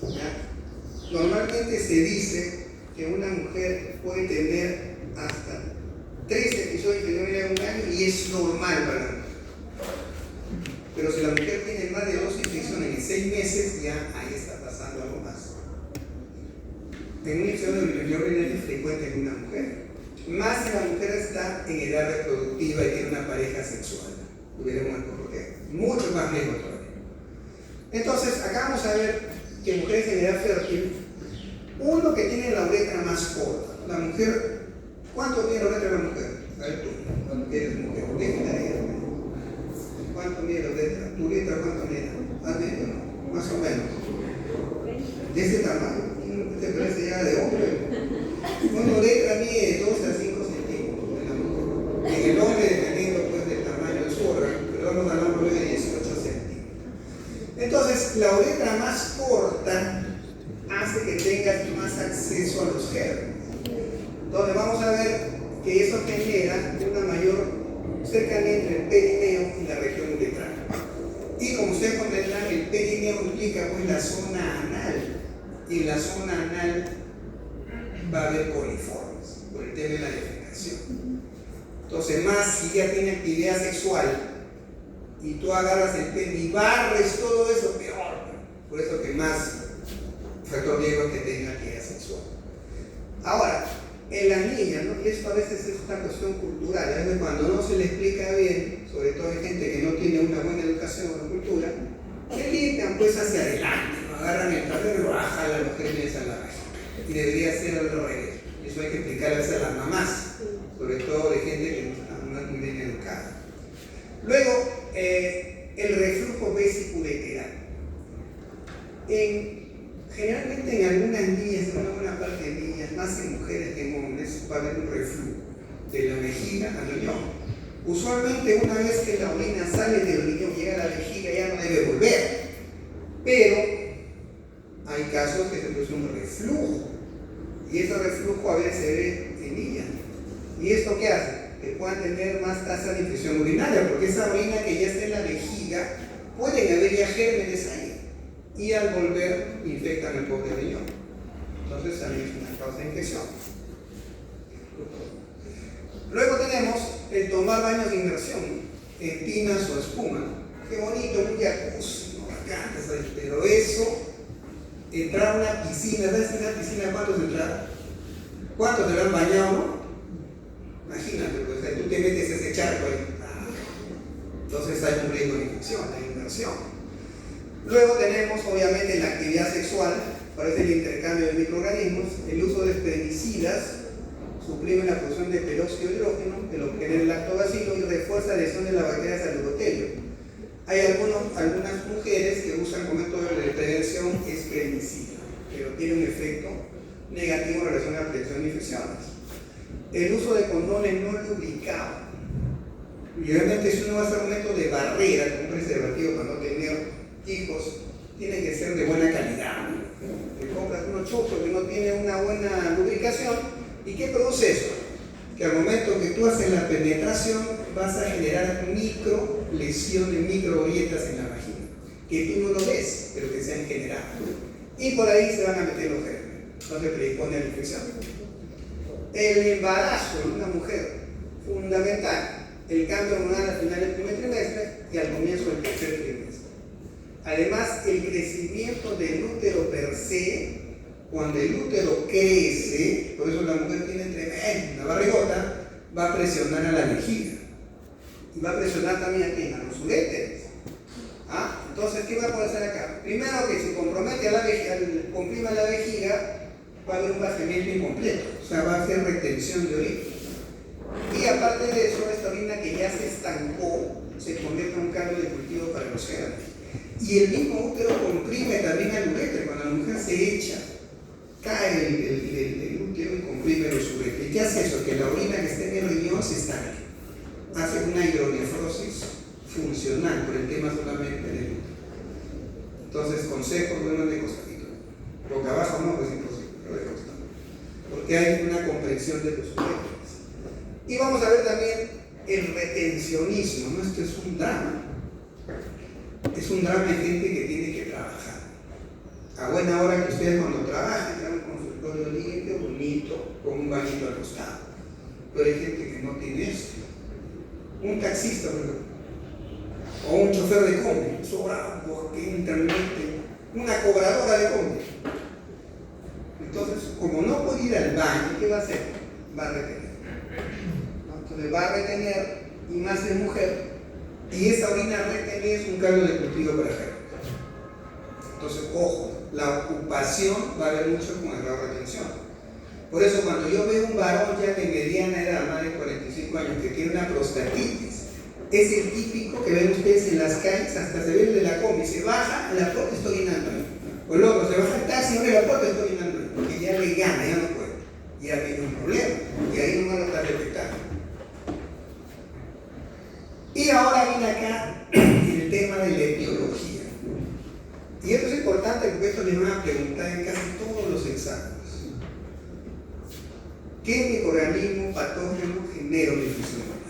¿Ya? Normalmente se dice que una mujer puede tener hasta 3 episodios de infección en un año y es normal para la mujer. Pero si la mujer tiene más de 2 infecciones en 6 meses, ya ahí está pasando algo más. En una infección de infección urinaria es frecuente en una mujer. Más si la mujer está en edad reproductiva y tiene una pareja sexual. Lo veremos por qué. Mucho más riesgo todavía. Entonces, acá vamos a ver que mujeres en edad fértil, uno que tiene la uretra más corta. La mujer, ¿cuánto mide la uretra de la mujer? A ver tú, cuando eres mujer, ¿cuánto mide la uretra? ¿Tu uretra cuánto mide? ¿Más medio no? Más o menos. De ese tamaño, ¿te parece ya de hombre? Una uretra mide de 2 a 5 centímetros de la mujer. En el hombre, dependiendo pues del tamaño de su órgano, pero vamos a hablar de 18 centímetros. Entonces, la uretra más corta hace que tengas más acceso a los gérmenes. Entonces, vamos a ver que eso genera una mayor cercanía entre el perineo y la región uretral. Y como ustedes comprenderán, el perineo implica pues la zona anal. Y en la zona anal va a haber coliformes por el tema de la defecación. Entonces, más si ya tiene actividad sexual y tú agarras el pene y barres todo eso, peor. Por eso que más factor riesgo que tenga actividad sexual. Ahora, en las niñas, ¿no? Y esto a veces es una cuestión cultural, a veces cuando no se le explica bien, sobre todo hay gente que no tiene una buena educación o cultura, se limpian pues hacia adelante, ¿no? Agarran el trasero y lo bajan a los gérmenes a la vagina. Y debería ser al revés. Eso hay que explicarles a las mamás, sobre todo de gente que no es muy bien educada. Luego, el reflujo vesiculouretral. Generalmente en algunas niñas, en una buena parte de niñas, más en mujeres que en hombres, va a haber un reflujo de la vejiga al riñón. Usualmente una vez que la orina sale del riñón, llega a la vejiga, ya no debe volver. Pero hay casos que se produce un reflujo. Y ese reflujo a veces se ve en niñas. ¿Y esto qué hace? Que puedan tener más tasa de infección urinaria, porque esa orina que ya está en la vejiga, pueden haber ya gérmenes ahí. Y al volver, infectan el pobre riñón. Entonces también es una causa de infección. Luego tenemos el tomar baños de inmersión, en tinas o espuma. Qué bonito, un jacuzzi, ¿no? Bacán, pero eso, entrar a una piscina, ¿sabes en una piscina cuántos entraron? ¿Cuántos te han bañado, no? Imagínate, pues tú te metes ese charco ahí. Entonces hay un riesgo de infección, de inmersión. Luego tenemos, obviamente, la actividad sexual, parece el intercambio de microorganismos, el uso de espermicidas, suprime la producción de peróxido de hidrógeno, que lo genera el lactobacilo y refuerza la lesión de la bacteria Salubotelio. Hay algunas mujeres que usan como método de prevención espermicida, pero tiene un efecto negativo en relación a la prevención de infecciones. El uso de condones no lubricados. Y obviamente si uno va a hacer un método de barrera, con un preservativo para no tener hijos, tiene que ser de buena calidad. Te compras unos chocos que no tienen una buena lubricación. ¿Y qué produce eso? Que al momento que tú haces la penetración vas a generar micro lesiones, micro grietas en la vagina, que tú no lo ves, pero que se han generado. Y por ahí se van a meter los gérmenes, no se predispone a la infección. El embarazo en una mujer, fundamental. El cambio hormonal al final del primer trimestre y al comienzo del tercer trimestre. Además, el crecimiento del útero per se, cuando el útero crece, por eso la mujer tiene tremenda barrigota, va a presionar a la vejiga. Y va a presionar también a quién, a los uréteres. Entonces, ¿qué va a poder hacer acá? Primero, que se compromete a la vejiga, comprima la vejiga, va a haber un vaciamiento incompleto, o sea, va a hacer retención de orina. Y aparte de eso, esta orina que ya se estancó, se convierte en un caldo de cultivo para los gérmenes. Y el mismo útero comprime también al uréter. Cuando la mujer se echa cae el útero y comprime los uretres. ¿Y qué hace eso? Que la orina que está en el riñón se estanque. Hace una hidronefrosis funcional por el tema solamente del útero. Entonces, consejos, duerman de costadito. Boca abajo no, pues es imposible, pero de costado. Porque hay una comprensión de los uretres. Y vamos a ver también el retencionismo, ¿no? Esto es un drama. Es un drama de gente que tiene que trabajar. A buena hora que ustedes cuando trabajan, ya un consultorio limpio, bonito, con un bañito al costado. Pero hay gente que no tiene esto. Un taxista, por ejemplo, o un chofer de combi, sobrado, que entra en mente, una cobradora de combi. Entonces, como no puede ir al baño, ¿qué va a hacer? Va a retener. ¿No? Entonces va a retener, y más de mujer, y esa orina retener es un caldo de cultivo para género. Entonces, ojo, la ocupación va a haber mucho con error de retención. Por eso, cuando yo veo un varón ya de mediana edad, más de 45 años, que tiene una prostatitis, es el típico que ven ustedes en las calles, hasta se ve el de la combi, se baja, la puerta está orinando. O el otro, se baja el taxi, abre la puerta, está orinando. Porque ya le gana, ya no puede. Ya tiene un problema. Y ahí no lo está detectando. Y ahora viene acá el tema de la etiología. Y esto es importante porque esto les van a preguntar en casi todos los exámenes. ¿Qué microorganismo patógeno genera una infección urinaria?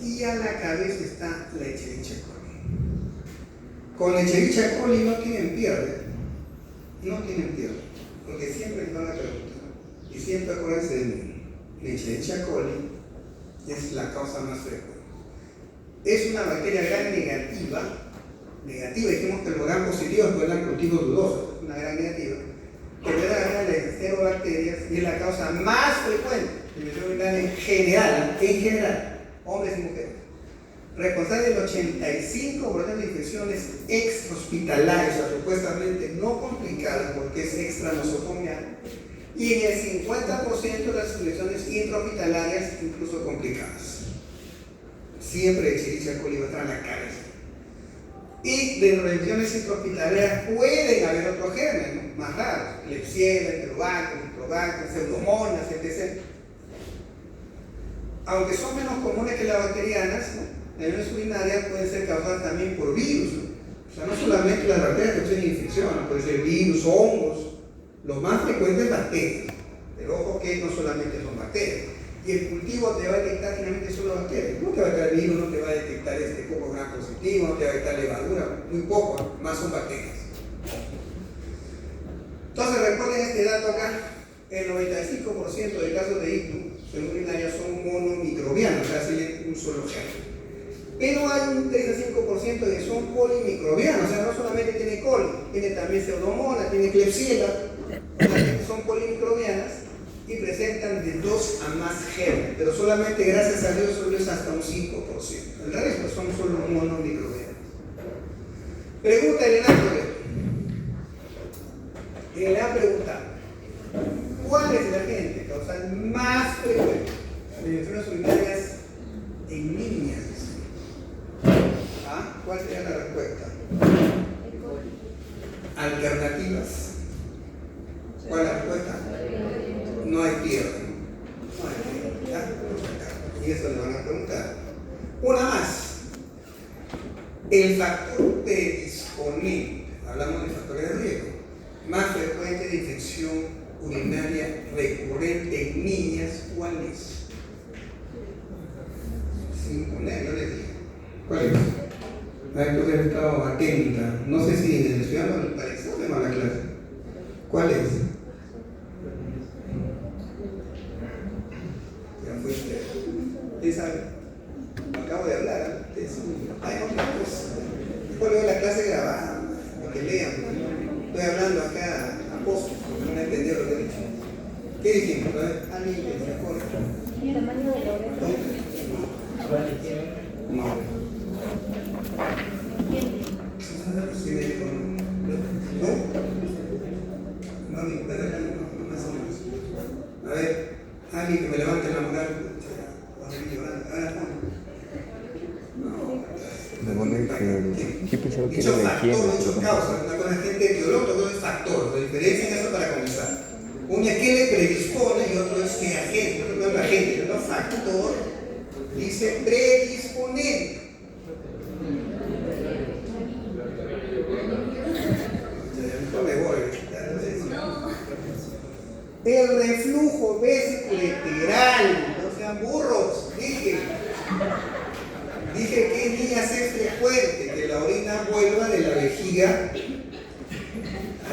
Y a la cabeza está la Escherichia coli. Con la Escherichia coli no tienen pierde. No tienen pierde. Porque siempre les van a preguntar. Y siempre acuérdense de mí. La Escherichia coli es la causa más frecuente. Es una bacteria gran negativa, dijimos que el gran positivo es el cultivo dudoso, una gran negativa, que puede agarrar las enterobacterias y es la causa más frecuente de infección urinaria en general, hombres y mujeres. Responsable del 85% de infecciones extrahospitalarias, o sea, supuestamente no complicadas porque es extranosocomial, y en el 50% de las infecciones intrahospitalarias incluso complicadas. Siempre Escherichia coli va a estar en la cabeza. Y de las infecciones intrahospitalarias pueden haber otros gérmenes, ¿no? Más raros, Klebsiella, Enterobacter, Microbacter, Pseudomonas, etc. Aunque son menos comunes que las bacterianas, ¿no? Las infecciones urinarias pueden ser causadas también por virus, ¿no? O sea, no solamente las bacterias que tienen infección, ¿no? Pueden ser virus, hongos, lo más frecuente es bacterias, pero ojo que no solamente son bacterias. Y el cultivo te va a detectar finalmente solo bacterias. No te va a detectar virus, no te va a detectar coco gran positivo, no te va a detectar levadura, muy poco, más son bacterias. Entonces recuerden este dato acá, el 95% de casos de ictus urinarios son monomicrobianos, o sea, tienen un solo gen. Pero hay un 3 a 5% que son polimicrobianos, o sea, no solamente tiene coli, tiene también pseudomonas, tiene Klebsiella, o sea, son polimicrobianas y presentan de 2 a más gérmenes, pero solamente gracias a Dios solo es hasta un 5%. El resto son solo monomicrobianos. Pregunta Elena Torres. Le han preguntado, ¿cuál es el agente causal más frecuente de infecciones urinarias en niñas? ¿Ah? ¿Cuál sería la respuesta? Alternativas. ¿Cuál es la respuesta? No hay pierde. No hay pierde. ¿Ya? Y eso le van a preguntar. Una más. El factor predisponente, hablamos de factores de riesgo, más frecuente de infección urinaria recurrente en niñas, ¿cuál es? Sin poner, yo les dije. ¿Cuál es? A ver, tú has estado atenta. No sé si en el estudiante para el examen o a la clase. ¿Cuál es? Ya fuiste. ¿Quién sabe? Acabo de hablar. Ay, no, pues. Después veo la clase grabada, para que lean. Estoy hablando acá a posto, porque no me entendido lo que he dicho. ¿Qué dijimos? ¿Alguien que se acuerda? ¿Y el tamaño de la oreja? No. Sí me dijo, ¿no? No, ni más o menos. A ver, alguien que me levante la moral, va a venir llorando. Ahora, Me pone diferente. Yo pensaba que Dicho era de factor, higiene, dicho pero causa, una cosa es gente etiológica, otro es factor. La diferencia en eso para comenzar. Uno es que le predispone y otro es que agente. Otro es agente, otro factor dice predisponente. Me voy. El reflujo vesiculolateral, no sean burros, dije que en niñas es frecuente que la orina vuelva de la vejiga a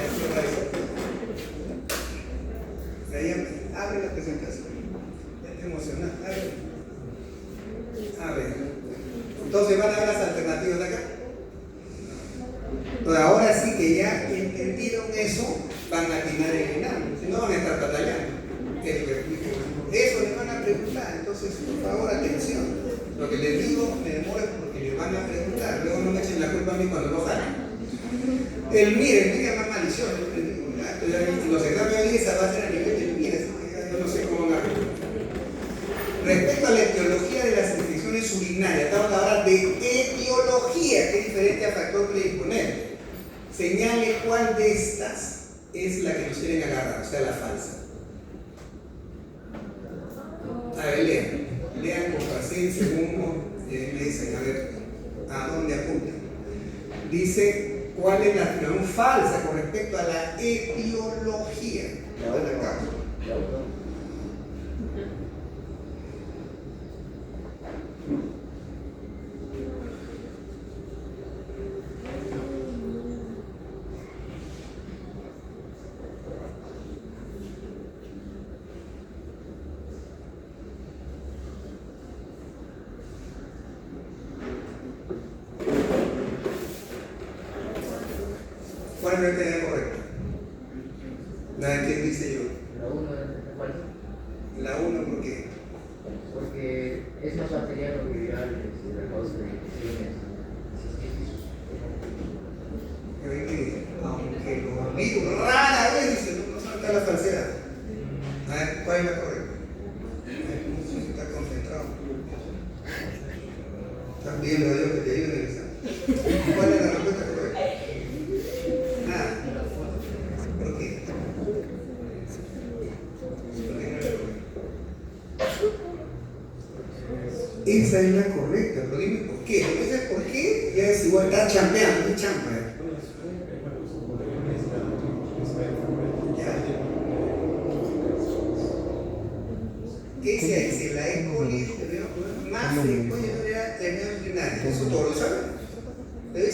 este rayo. Ahí abre la presentación. Ya te emocionas, abre. A ver. Entonces van a ver las alternativas de acá. Pero ahora sí que ya entendieron eso, van a atinar el enano, si no van a estar batallando. Eso les van a preguntar, entonces por favor atención. Lo que les digo me demora porque les van a preguntar, luego no me echen la culpa a mí cuando lo jalan. El MIR es más malicioso, yo les digo, los exámenes de belleza va a ser a nivel del MIR, así que yo no sé cómo van a ver. Respecto a la etiología de las infecciones urinarias, estamos hablando de etiología, que es diferente a factor predisponente. Señale cuál de estas es la que nos quieren agarrar, o sea, la falsa. A ver, lean con paciencia, me dicen, a ver, ¿a dónde apuntan? Dice, ¿cuál es la afirmación falsa con respecto a la etiología? La causa. ¿Cuál es la idea correcta? La que dice yo. La 1 ¿cuál? La 1, ¿por qué? Porque es más bacteriano que viral, la causa de infecciones. Aunque los virus rara vez dicen, no salta la falsedad. A ver, ¿cuál es la correcta? Está concentrado. Estás viendo a Dios que te ayude en el examen. ¿Cuál es la respuesta correcta? Nada. ¿Por qué? Porque no es la correcta. Esa es la correcta, pero dime por qué. Ese por qué ya es igual, está champeando, es champa. Ese es la E. coli, más frecuente en el urinario. Eso todos lo saben. Pero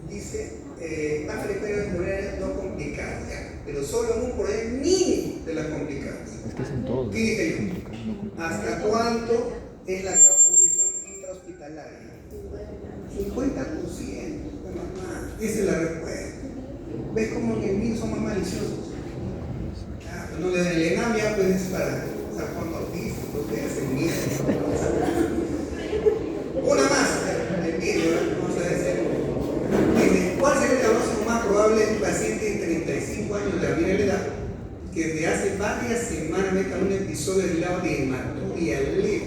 dice, más frecuente en urinario no complicadas, pero solo en un porcentaje mínimo de las complicadas. es que son todos. ¿Qué dije yo? Complicados, no complicados. ¿Hasta cuánto es la causa de infección intrahospitalaria? 50%. Mamá, esa es la respuesta. ¿Ves cómo en el MIR son más maliciosos? No le dan el ENAM ya pues es para San Juan Bautista, porque hacen miedo. Una más, el vídeo, vamos a decir. ¿Cuál sería el diagnóstico más probable de un paciente de 35 años de la edad que desde hace varias semanas meta un episodio derivado de hematuria leve,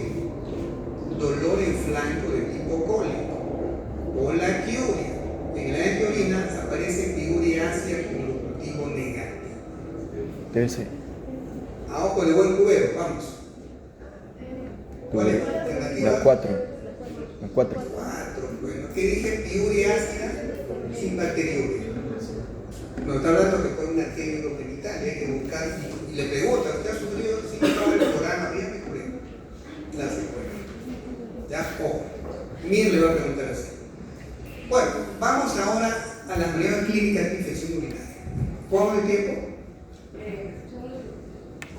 dolor en flanco de tipo cólico, o la quiuria? En la orina aparece piuria ácida con cultivo negativo. Debe ser. A ojo de buen cubero, vamos. ¿Cuál es la alternativa? La 4. La 4. 4, bueno. ¿Qué dije? Piuria ácida sin bacteriuria. Nos está hablando que fue una arquea genital y hay que buscar. Y le pregunta, ¿usted ha sufrido síndrome del programa? Bien, me curé. La secuela. Ya, ojo. Mir le va a preguntar así. Bueno, vamos ahora a las pruebas clínicas de infección urinaria. ¿Cuánto de tiempo?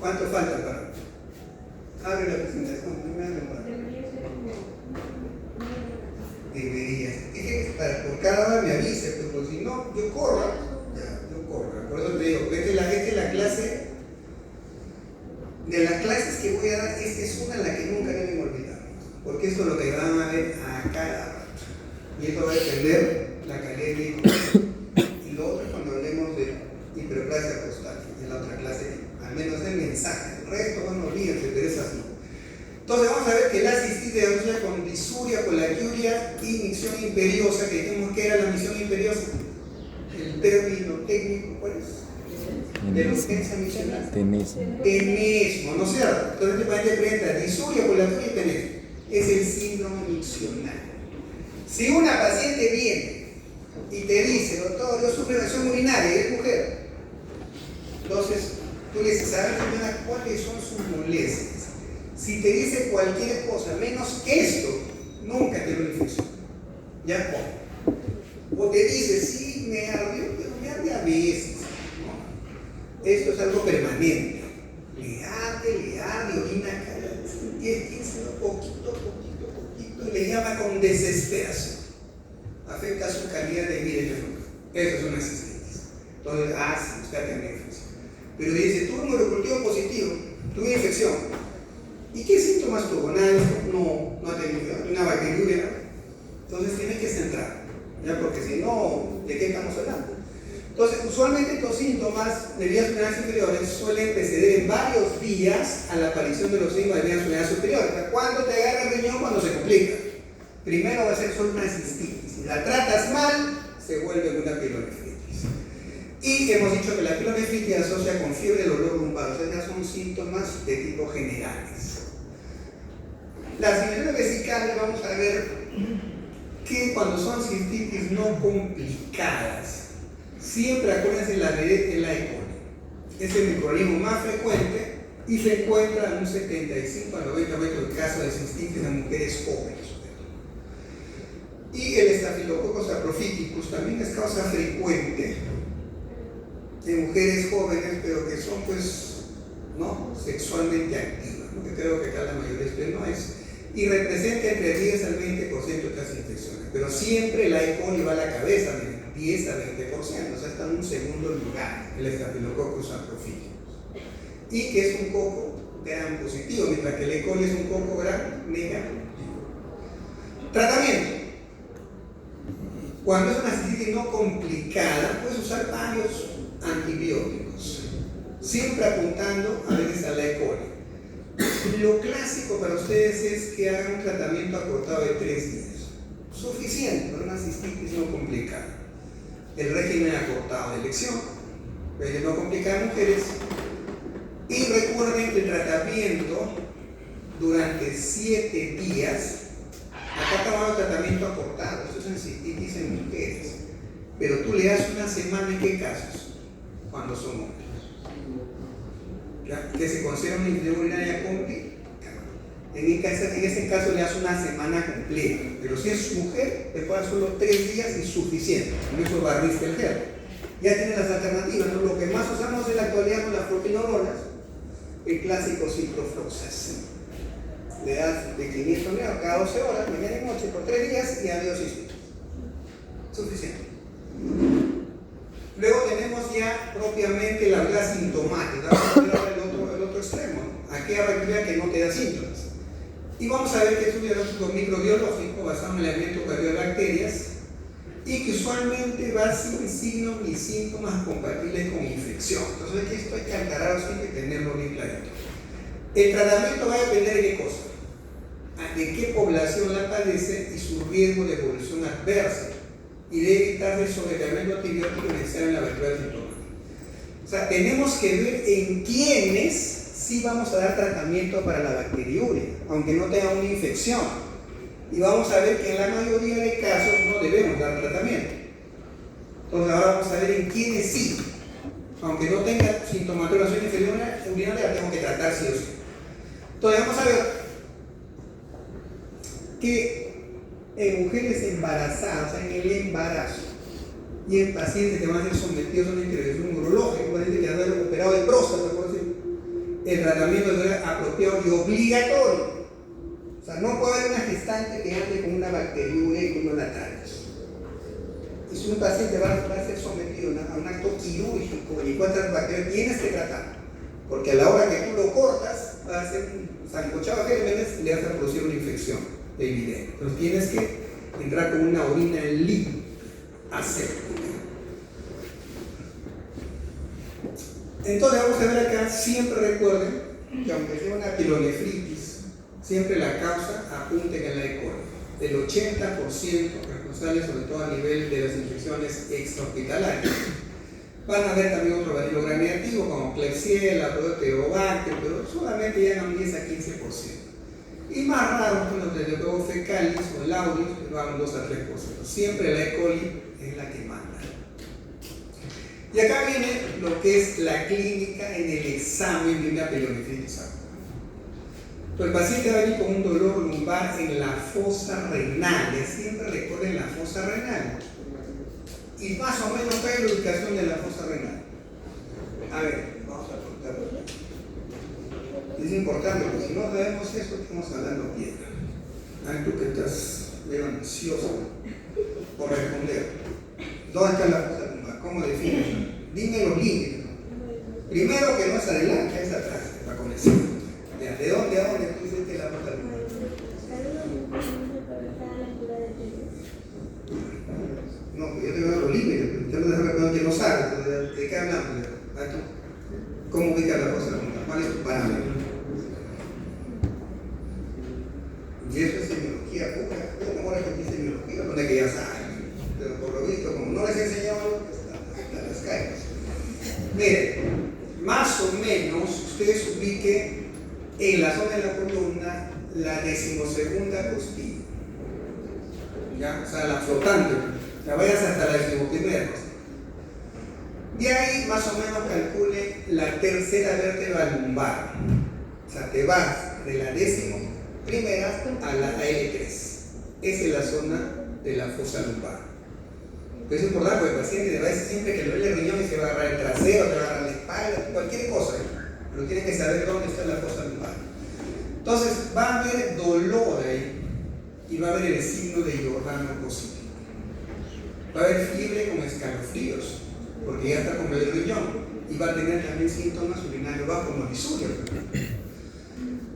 ¿Cuánto falta para? Abre la presentación, no me hagan mal. Deberías. Por cada hora me avisa, pero si no, yo corro. Ya, yo corro. Por eso te digo, esta es la clase. De las clases que voy a dar, esta es una en la que nunca deben olvidar. Porque esto es lo que van a ver a cada rato. Y esto va a depender la calidad de. Y lo otro es cuando hablemos de hiperplasia prostática, en la otra clase, al menos el mensaje. El resto, bueno, olvídense, pero esas no. Entonces vamos a ver que la cistitis de anuncia con disuria, con la misión imperiosa, que dijimos que era la misión imperiosa. El término técnico, ¿cuál es? De la urgencia misional. Tenesmo, ¿no es cierto? Entonces, te presenta disuria, polaturia y tenesmo. Es el síndrome miccional. Si una paciente viene y te dice, doctor, yo sufro de acción urinaria y es mujer, entonces tú le dices, ¿sabes, señora, cuáles son sus molestias? Si te dice cualquier cosa menos que esto, nunca te lo infección. ¿Ya? O te dice, sí, me arde, pero me arde a veces. ¿No? Esto es algo permanente. Le arde, orina cada 10, 15, poquito, y le llama con desesperación. Afecta su calidad de vida. Eso es una cistitis. Entonces, sí, usted tiene infección. Pero dice, tuvo un neurocultivo positivo, tuve infección. ¿Y qué síntomas tuvo? Nada de esto, no ha tenido una bacteriuria. Entonces tienes que centrar, ¿ya? Porque si no, ¿de qué estamos hablando? Entonces, usualmente estos síntomas de vías urinarias inferiores suelen preceder en varios días a la aparición de los signos de vías urinarias superiores. ¿Cuándo te agarra el riñón? Cuando se complica. Primero va a ser solo una cistitis. Si la tratas mal, se vuelve una pielonefritis. Y hemos dicho que la pielonefritis se asocia con fiebre, dolor lumbar. O sea, ya son síntomas de tipo generales. Las infecciones vesicales, vamos a ver que cuando son cistitis no complicadas, siempre acuérdense la vedette es la E. coli. Es el microorganismo más frecuente y se encuentra en un 75 a 90% del caso de cistitis en mujeres jóvenes. Y el Staphylococcus saprophyticus también es causa frecuente en mujeres jóvenes, pero que son pues no sexualmente activas, ¿no? Que creo que acá la mayoría de ustedes no es, y representa entre 10 al 20% de estas infecciones, pero siempre la E. coli va a la cabeza, 10 a 20%, o sea, está en un segundo lugar el Staphylococcus saprophyticus, y que es un coco gram positivo, mientras que el E. coli es un coco gram negativo. Tratamiento. Cuando es una cistitis no complicada, puedes usar varios antibióticos, siempre apuntando a veces a la E. coli. Lo clásico para ustedes es que hagan un tratamiento acortado de 3 días. Suficiente para una cistitis no complicada. El régimen acortado de elección, de no complicar mujeres. Y recuerden que el tratamiento durante 7 días, acá tomamos tratamiento acortado, esto es en cistitis en mujeres, pero tú le das una semana en qué casos, cuando son hombres. ¿Ya? Que se considera una infección urinaria complicada. En ese caso le das una semana completa, pero si es mujer, te puede dar solo 3 días y suficiente. Con eso barriste el gel. Ya tienes las alternativas, ¿no? Lo que más usamos en la actualidad con las propinolonas, el clásico ciprofloxacin. Le das de 500 mg cada 12 horas, mañana y noche, por 3 días y adiós cistitis. Suficiente. Luego tenemos ya propiamente la bacteria sintomática. Vamos a ver el otro extremo, ¿no? Aquella bacteria que no te da síntomas. Y vamos a ver que es un diagnóstico microbiológico basado en el elemento de bacterias y que usualmente va sin signos ni síntomas compatibles con infección. Entonces aquí esto hay que aclarar, hay que tenerlo bien clarito. El tratamiento va a depender de qué cosa, de qué población la padece y su riesgo de evolución adversa, y debe evitarse el sobrecargamento antibiótico necesario en la bacteria sintomática. O sea, tenemos que ver en quiénes sí vamos a dar tratamiento para la bacteriuria, aunque no tenga una infección. Y vamos a ver que en la mayoría de casos no debemos dar tratamiento. Entonces ahora vamos a ver en quiénes sí, aunque no tenga sintomatología urinaria, la tengo que tratar sí o sí. Entonces vamos a ver que en mujeres embarazadas, en el embarazo, y en pacientes que van a ser sometidos a una intervención urológica, pacientes que han sido operados de próstata, por decir, el tratamiento debe ser apropiado y obligatorio. O sea, no puede haber una gestante que ande con una bacteriuria y con una trates. Y si un paciente va a ser sometido a un acto quirúrgico y encuentras bacterias, tienes que tratar. Porque a la hora que tú lo cortas, va a ser un sancochado de gérmenes y le vas a producir una infección evidente. Entonces tienes que entrar con una orina limpia, aséptica. Entonces vamos a ver acá, siempre recuerden que aunque sea una pielonefritis, siempre la causa apunten a la E. coli. el 80% responsable sobre todo a nivel de las infecciones extrahospitalarias. Van a haber también otro bacilo gram negativo como Klebsiella, Proteobacter, pero solamente llegan a un 10 a 15%. Y más raros son los Streptococcus fecalis o el aureus, que van a un 2 a 3%. Siempre la E. coli es la que manda. Y acá viene lo que es la clínica en el examen de una pielonefritis aguda. El paciente va a venir con un dolor lumbar en la fosa renal, siempre recuerden la fosa renal. Y más o menos, ¿cuál es la ubicación de la fosa renal? A ver, vamos a contarlo. Es importante, porque si no sabemos eso, estamos hablando piedra. A ver, tú que estás medio ansioso por responder. ¿Dónde está la fosa lumbar? ¿Cómo defines? Dime los límites. Primero que no es adelante, es atrás, para comenzar. ¿De dónde a dónde tú dices que la fosa lumbar? No, pues yo te voy a dar los límites, pero usted no deja que no sabe, ¿de qué hablamos? ¿Cómo ubica la fosa lumbar? ¿Cuál es tu parámetro? Y eso es semiología pura. Yo tengo que aquí semiología, donde que ya saben, pero por lo visto, como no les he enseñado, hasta las calles. Miren, más o menos ustedes ubiquen en la zona de la columna la 12ª costilla, ¿ya? O sea, la flotante, la vayas hasta la 11ª. De ahí más o menos calcule la tercera vértebra lumbar. O sea, te vas de la 11ª a la L3. Esa es la zona de la fosa lumbar. Pero es importante porque el paciente a veces siempre que le duele el riñón y se va a agarrar el trasero, se va a agarrar la espalda, cualquier cosa, pero tiene que saber dónde está la fosa lumbar. Entonces va a haber dolor ahí y va a haber el signo de Giordano positivo. Va a haber fiebre con escalofríos, porque ya está con el riñón, y va a tener también síntomas urinarios bajos como disuria.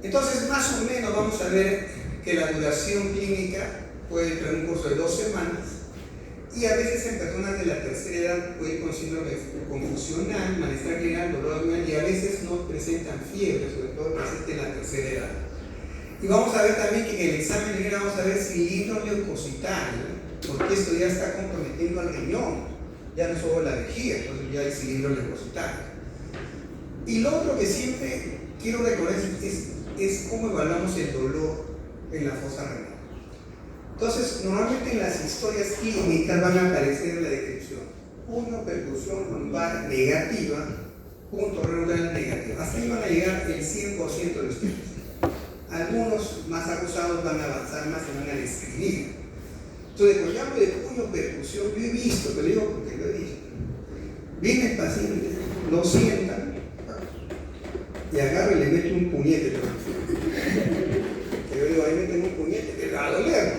Entonces, más o menos vamos a ver que la duración clínica puede tener un curso de 2 semanas, y a veces en personas de la tercera edad puede ir con síndrome confusional, malestar general, dolor abdominal, y a veces no presentan fiebre, sobre todo pacientes de la tercera edad. Y vamos a ver también que en el examen de orina vamos a ver cilindro leucocitario, porque esto ya está comprometiendo al riñón, ya no solo la vejiga, entonces ya hay cilindro leucocitario. Y lo otro que siempre quiero recordar es cómo evaluamos el dolor en la fosa renal. Entonces, normalmente en las historias clínicas van a aparecer la descripción: 1, percusión lumbar negativa, punto renal negativo. Hasta ahí van a llegar el 100% de los tipos. Algunos más acusados van a avanzar más y van a describir. Entonces, cuando yo hablo de puño percusión, yo he visto, te lo digo porque lo he visto. Viene el paciente, lo sienta y agarra y le mete un puñete. Que yo digo, ahí meten un puñete, que le va a doler.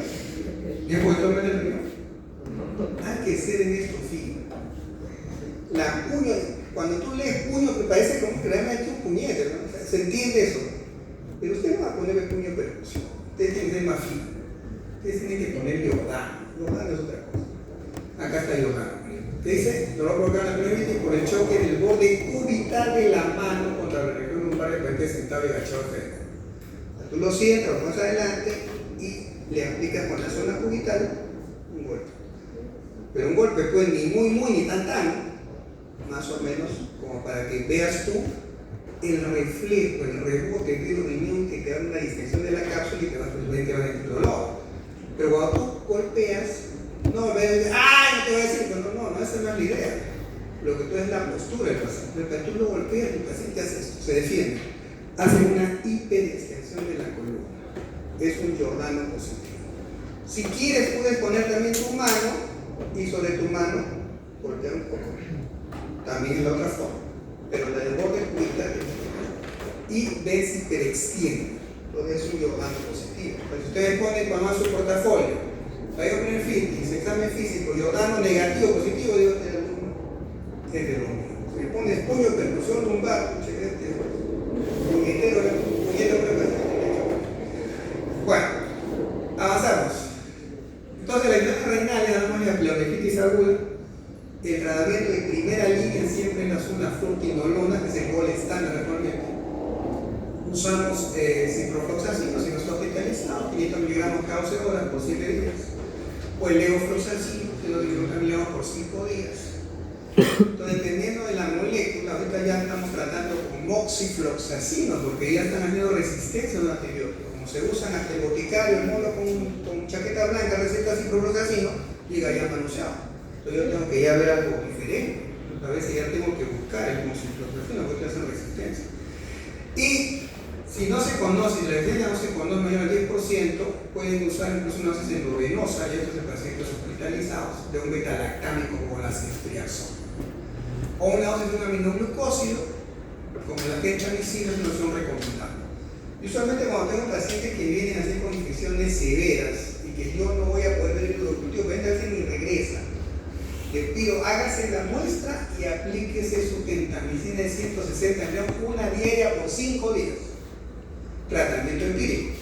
¿Y es porque meter el riñón? Hay que ser en esto fino. La puño, cuando tú lees puño, que parece como que le han hecho un puñete, ¿no? O sea, se entiende eso. Pero usted no va a poner el puño percusión. Usted tiene que ser más fino. Ustedes tienen que poner Giordano. Giordano es otra cosa. Acá está Giordano. ¿Qué dice? Lo va a colocar en la pirámide por el choque del borde cubital de la mano contra la región lumbar de paciente sentado y agachado frente. Tú lo sientas, lo pones adelante y le aplicas con la zona cubital un golpe. Pero un golpe pues ni muy ni tan, más o menos como para que veas tú el reflejo, el rebote del riñón que te da una distensión de la cápsula y te va a sentir dolor. Pero cuando tú golpeas, no me dices, ¡ay! No te voy a decir, no, esa no es la idea. Lo que tú es la postura del paciente. Pero cuando tú lo golpeas, el paciente hace esto, se defiende. Hace una hiperextensión de la columna. Es un Giordano positivo. Si quieres, puedes poner también tu mano y sobre tu mano golpear un poco. También es la otra forma. Pero la del borde cubital y ves si hiperextiende. Entonces es un Giordano positivo. Pero si ustedes ponen cuando su portafolio, ahí va a poner físico, examen físico, Giordano negativo, positivo, digo, es de lo mismo. Si le pones puño, percusión lumbar, puñetero, bueno, avanzamos. Entonces la infección renal es la pleonefritis aguda. El tratamiento de primera línea siempre es la zona fluoquinolona, que es el gol estándar actualmente. Usamos ciprofloxacino si no está hospitalizado. embarazados, 500 miligramos cada 11 horas por 7 días. O el levofloxacino, que lo digo también por 5 días. Entonces, dependiendo de la molécula, ahorita ya estamos tratando con moxifloxacino, porque ya están haciendo resistencia a los antibióticos. Como se usan hasta el boticario, el mono con chaqueta blanca, receta ciprofloxacino, llega ya manoseado. Entonces yo tengo que ya ver algo diferente. A veces ya tengo que buscar el moxifloxacino, porque hacen resistencia. Y si no se conoce, si la resistencia no se conoce mayor al 10%, pueden usar incluso una dosis endovenosa, y estos en pacientes hospitalizados, de un beta-lactámico como la ceftriaxona. O una dosis de un aminoglucósido, como la kenchamicina, no son recomendables. Y usualmente cuando tengo pacientes que vienen así con infecciones severas y que yo no voy a poder ver el urocultivo, ven a y regresa, le pido hágase la muestra y aplíquese su gentamicina de 160 miligramos, una diaria por 5 días. Tratamiento empírico,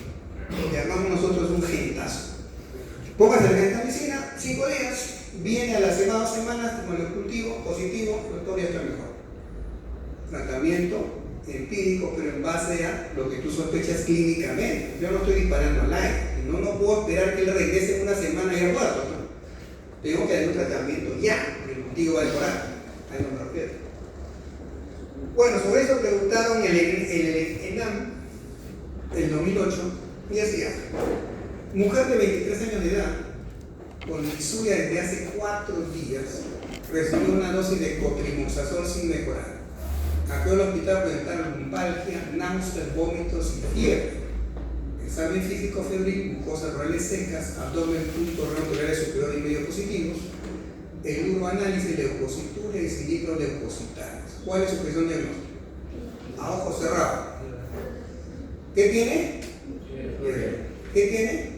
lo que llamamos nosotros un gentazo. Póngase la gentamicina 5 días, viene a las 2 semanas con el cultivo positivo, doctor, ya está mejor. Tratamiento empírico, pero en base a lo que tú sospechas clínicamente. Yo no estoy disparando al aire, no puedo esperar que él regrese en una semana y ya muerto, ¿no? Tengo que dar un tratamiento ya, porque el cultivo va a demorar. Ahí no me refiero. Bueno, sobre eso preguntaron el ENAM del 2008 y decía: mujer de 23 años de edad con disuria desde hace 4 días recibió una dosis de cotrimoxazol sin mejorar. Acudió al hospital presentaron lumbalgia, náuseas, vómitos y fiebre. Examen físico febril, mucosas orales secas, abdomen, puntos renovales superior y medio positivos, el uroanálisis, leucocitura y cilindros leucocitarios. ¿Cuál es su presión diagnóstica? A ojos cerrados. ¿Qué tiene? ¿Qué tiene?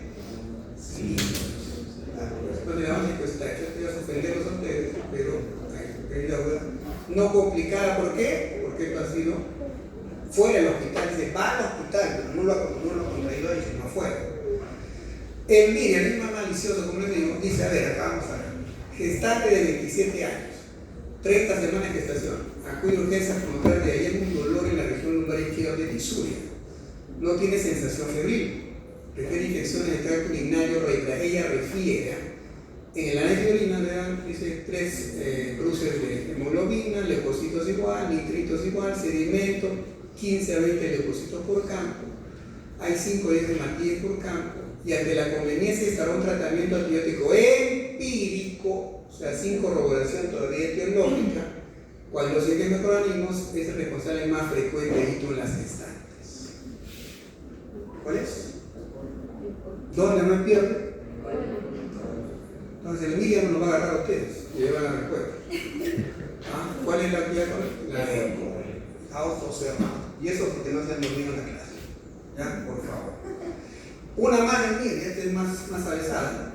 Sí. Después le damos encuesta, yo estoy a suspenderlos a ustedes, pero hay duda. No complicada, ¿por qué? Porque esto ha sido fuera del hospital, dice va al hospital, pero no lo contraído ahí, sino afuera. El mismo malicioso, como les digo, dice: a ver, acá vamos a ver. Gestante de 27 años, 30 semanas de gestación, acude a urgencias por notar de ayer un dolor en la región lumbar izquierda de disuria. No tiene sensación febril, refiere infecciones del tracto urinario, ella refiere en el análisis de orina, dice 3 cruces de hemoglobina, leucocitos igual, nitritos igual, sedimento, 15 a 20 leucocitos por campo, hay 5 días de maquillas por campo, y ante la conveniencia estará un tratamiento antibiótico empírico, o sea, sin corroboración todavía etiológica. Cuando se que microorganismos es el responsable más frecuente de hito en las gestantes. ¿Cuál es? ¿Dónde no pierde? Entonces el Miriam nos va a agarrar a ustedes y llevan la respuesta. ¿Ah? ¿Cuál es la actividad correcta? La de autocerrado. Y eso porque no se han dormido en la clase. ¿Ya? Por favor. Una más en Miriam, esta es más avanzada.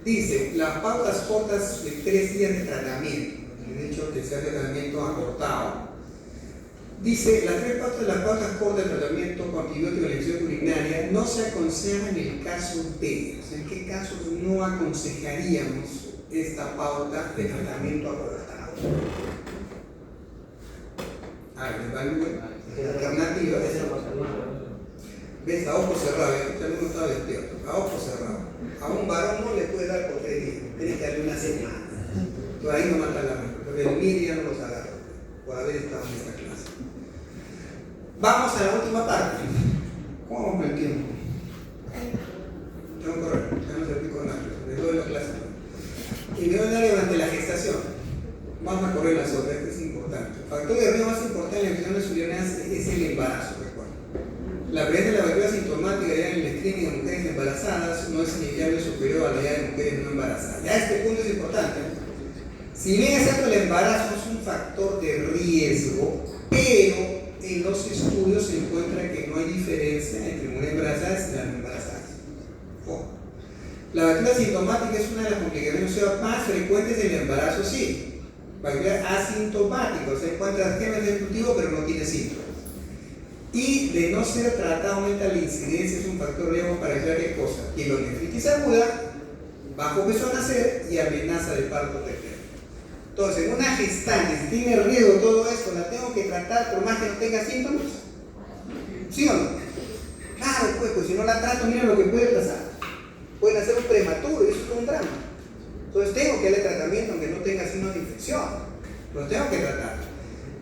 Dice, las pautas cortas de 3 días de tratamiento. De hecho, que se hace tratamiento acortado. Dice, las 3 pautas de las pautas cortas de tratamiento con antibiótico de infección urinaria no se aconseja en el caso de, o sea, ¿en qué casos no aconsejaríamos esta pauta de tratamiento acortado? Evalúe alternativas. ¿Ves? A ojos cerrados, ya no estaba despierto, a ojos cerrados. A un varón no le puede dar por 3 días, tiene que darle una semana. Entonces ahí no mata la respuesta, porque el Miriam no los agarra por haber estado en esta clase. Vamos a la última parte. ¿Cómo vamos con el tiempo? Tengo que correr, ya no se explico nada, les doy la clase. Y me voy a dar durante la gestación. Vamos a correr las otras, esto es importante. El factor de riesgo más importante en la infección urinarias es el embarazo, recuerda. La presencia de la bacteria sintomática ya en el screening de mujeres embarazadas no es significativamente superior a la de mujeres no embarazadas. Ya este punto es importante. Si bien es cierto, el embarazo es un factor de riesgo, pero en los estudios se encuentra que no hay diferencia entre mujeres embarazadas y las no embarazadas. Ojo. La bacteria sintomática es una de las complicaciones más frecuentes del embarazo, sí. Bacteria asintomática, o sea, encuentra genes del cultivo pero no tiene síntomas. Y de no ser tratada aumenta la incidencia, es un factor de riesgo para crear qué cosa. Pielonefritis aguda, bajo peso a nacer y amenaza de parto preterno. Entonces, una gestante, si tiene riesgo todo esto, ¿la tengo que tratar por más que no tenga síntomas? ¿Sí o no? Claro, pues si no la trato, mira lo que puede pasar. Pueden hacer un prematuro y eso es un drama. Entonces tengo que darle tratamiento aunque no tenga signos de infección. Lo tengo que tratar.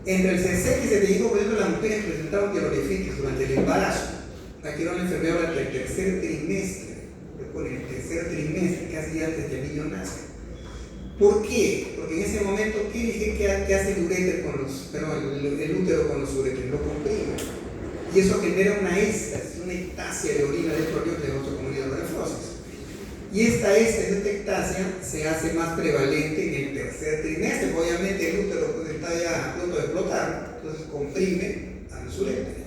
Entre el CC que se te dijo, por ejemplo, las mujeres presentaron pielonefritis durante el embarazo. Aquí era una enfermedad durante el tercer trimestre. Por el tercer trimestre, casi antes que el niño nace. ¿Por qué? Porque en ese momento, ¿qué hace el uréter con el útero con los uréteres? Lo comprime. Y eso genera una éxtasis, una ectasia de orina dentro del negocio comunidad de nefrosis. Y esta ectasia se hace más prevalente en el tercer trimestre. Obviamente el útero está ya a punto de explotar, entonces comprime a los uréteres.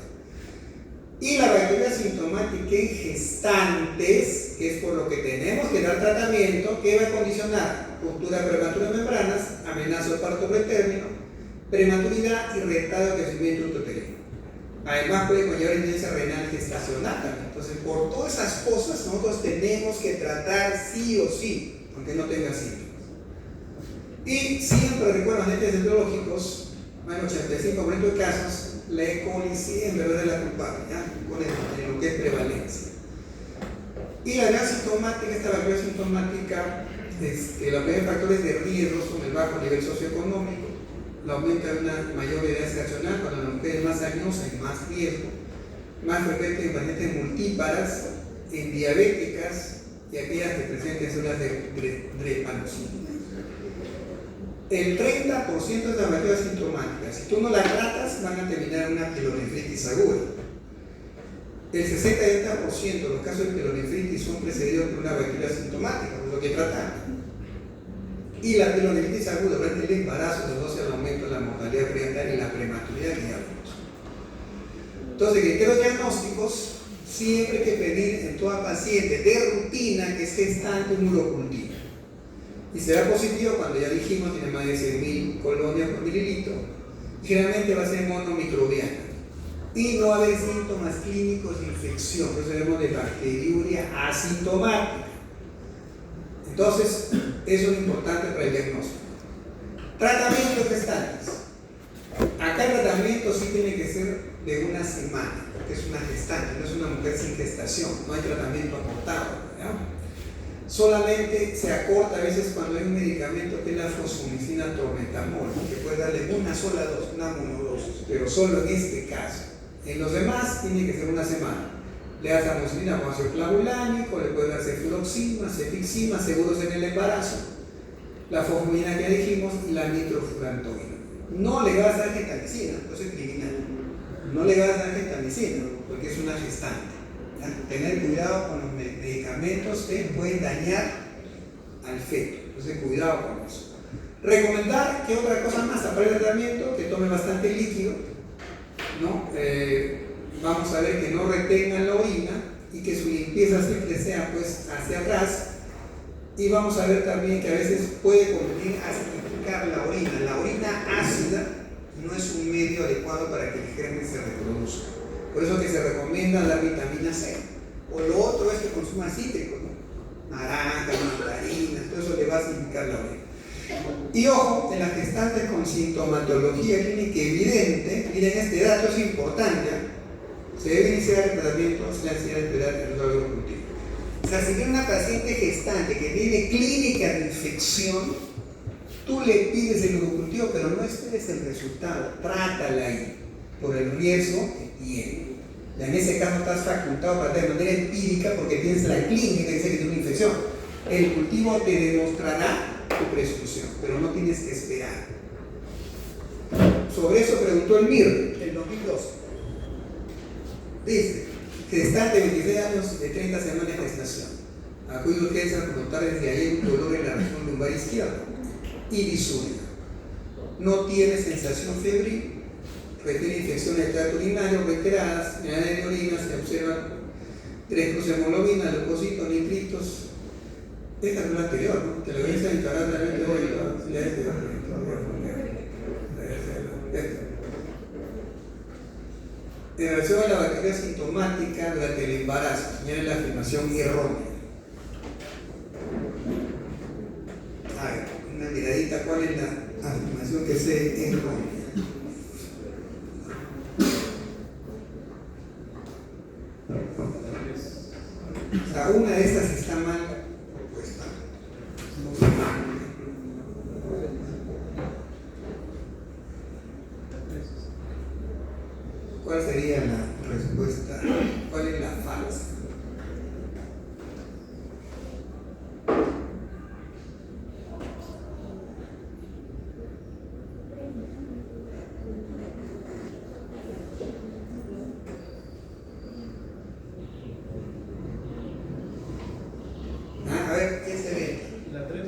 Y la bacteria sintomática en gestantes, que es por lo que tenemos que dar tratamiento, que va a condicionar ruptura prematura de membranas, amenaza de parto pretérmino, prematuridad y retardo de crecimiento uterino. Además puede conllevar insuficiencia renal gestacional también. Entonces, por todas esas cosas nosotros tenemos que tratar sí o sí, aunque no tenga síntomas. Y siempre recuerdo agentes etiológicos, en 85% de casos, la E. coli siempre es la culpable, ¿ya? Con lo que es prevalencia. Y la bacteria sintomática, esta bacteria sintomática, los primeros factores de riesgo son el bajo nivel socioeconómico, el aumento de una mayor edad gestacional, cuando la mujer es más añosa y más riesgo, más frecuente en pacientes multíparas, en diabéticas y aquellas que presenten células de drepanocina. El 30% de las bacterias sintomáticas, si tú no las tratas, van a terminar en una pielonefritis aguda. El 60-70% de los casos de pielonefritis son precedidos por una bacteria sintomática, por lo que tratan. Y la pielonefritis aguda durante el embarazo se asocia al aumento de la mortalidad prenatal y la prematuridad que ya vimos. Entonces, criterios diagnósticos, siempre hay que pedir en toda paciente de rutina que es gestante un urocultivo. Y será positivo cuando ya dijimos tiene más de 100.000 colonias por mililitro. Generalmente va a ser monomicrobiana. Y no va a haber síntomas clínicos de infección, por eso hablamos de bacteriuria asintomática. Entonces, eso es importante para el diagnóstico. Tratamiento de gestantes. Acá el tratamiento sí tiene que ser de una semana, porque es una gestante, no es una mujer sin gestación, no hay tratamiento acortado, ¿verdad? Solamente se acorta a veces cuando hay un medicamento que es la fosfomicina tormetamol, que puede darle una sola dosis, una monodosis, pero solo en este caso. En los demás tiene que ser una semana. Le das amoxicilina con ácido clavulánico, le puedes dar ceftriaxona, cefixima, seguros en el embarazo, la fosfomina que dijimos y la nitrofurantoína. No le vas a dar gentamicina, eso es criminal. No le vas a dar gentamicina porque es una gestante. ¿Ya? Tener cuidado con los medicamentos que pueden dañar al feto. Entonces, cuidado con eso. Recomendar que otra cosa más, aparte del tratamiento, que tome bastante líquido, ¿no? Vamos a ver que no retengan la orina y que su limpieza siempre sea pues hacia atrás. Y vamos a ver también que a veces puede convenir acidificar la orina. La orina ácida no es un medio adecuado para que el germen se reproduzca. Por eso que se recomienda la vitamina C. O lo otro es que consuma cítricos, ¿no? Naranja, mandarinas, todo eso le va a acidificar la orina. Y ojo, en las gestantes con sintomatología clínica evidente, miren este dato es importante, se debe iniciar el tratamiento sin necesidad de esperar el resultado cultivo. O sea, si tiene una paciente gestante que tiene clínica de infección, tú le pides el urocultivo, pero no esperes el resultado, trátala ahí, por el riesgo que tiene. En ese caso estás facultado para de manera empírica porque tienes la clínica que dice que tiene una infección. El cultivo te demostrará tu presunción, pero no tienes que esperar. Sobre eso preguntó el MIR, el 2012. Dice, gestante de 26 años de 30 semanas de gestación. Acude urgencia por notar desde ahí un dolor en la región lumbar izquierda y disuria. No tiene sensación febril, refiere infecciones de tracto urinario reiteradas, en de orina se observan 3 cruces de hemoglobina, leucocitos, nitritos. Esta es la anterior, ¿no? Te lo voy a instalar realmente hoy. En relación a la bacteria sintomática durante el embarazo, señala la afirmación errónea. A ver, una miradita, ¿cuál es la afirmación que se errónea? O sea, una de estas está mal propuesta. ¿Cuál sería la respuesta? ¿Cuál es la falsa? A ver, ¿qué se ve? La 3.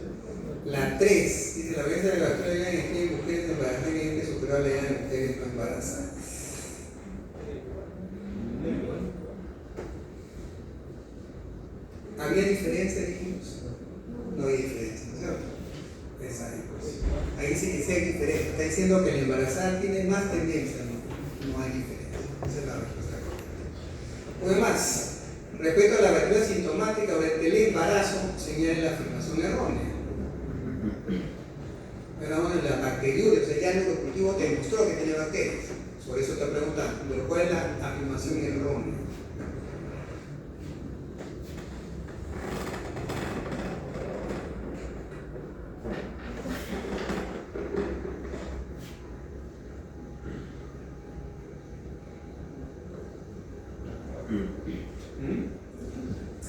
La 3. Dice, la violencia de la actualidad en que mujeres embarazadas y que superó la edad de mujeres no embarazadas. ¿Había diferencia, dijimos? No hay diferencia, ¿no es cierto? Pues ahí sí que sí hay diferencia. Está diciendo que el embarazada tiene más tendencia, no hay diferencia. Esa es la respuesta correcta. Además, respecto a la variedad sintomática durante el embarazo, señala la afirmación errónea. Hablamos de la bacteriuria, o sea, ya el cultivo te demostró que tiene bacterias. Por eso te preguntan, ¿pero cuál es la afirmación errónea?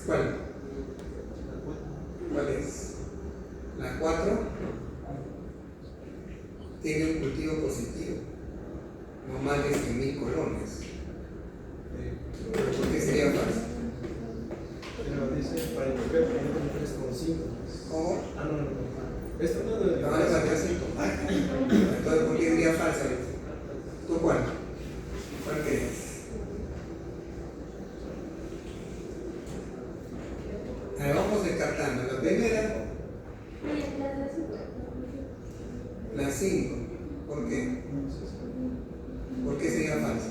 ¿Cuál? ¿Cuál es? La 4 tiene un cultivo positivo, no más de 100.000 colones. ¿Pero por qué sería falso? Pero dice para el mujer 3,5. ¿Cómo? Ah, no. Esto no es de La variedad sintomática. Entonces, ¿por qué sería falsa? ¿Tú cuál? ¿Cuál crees? Ahí vamos descartando. La primera, la 5. ¿Por qué? ¿Por qué sería falsa?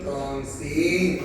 Con 5,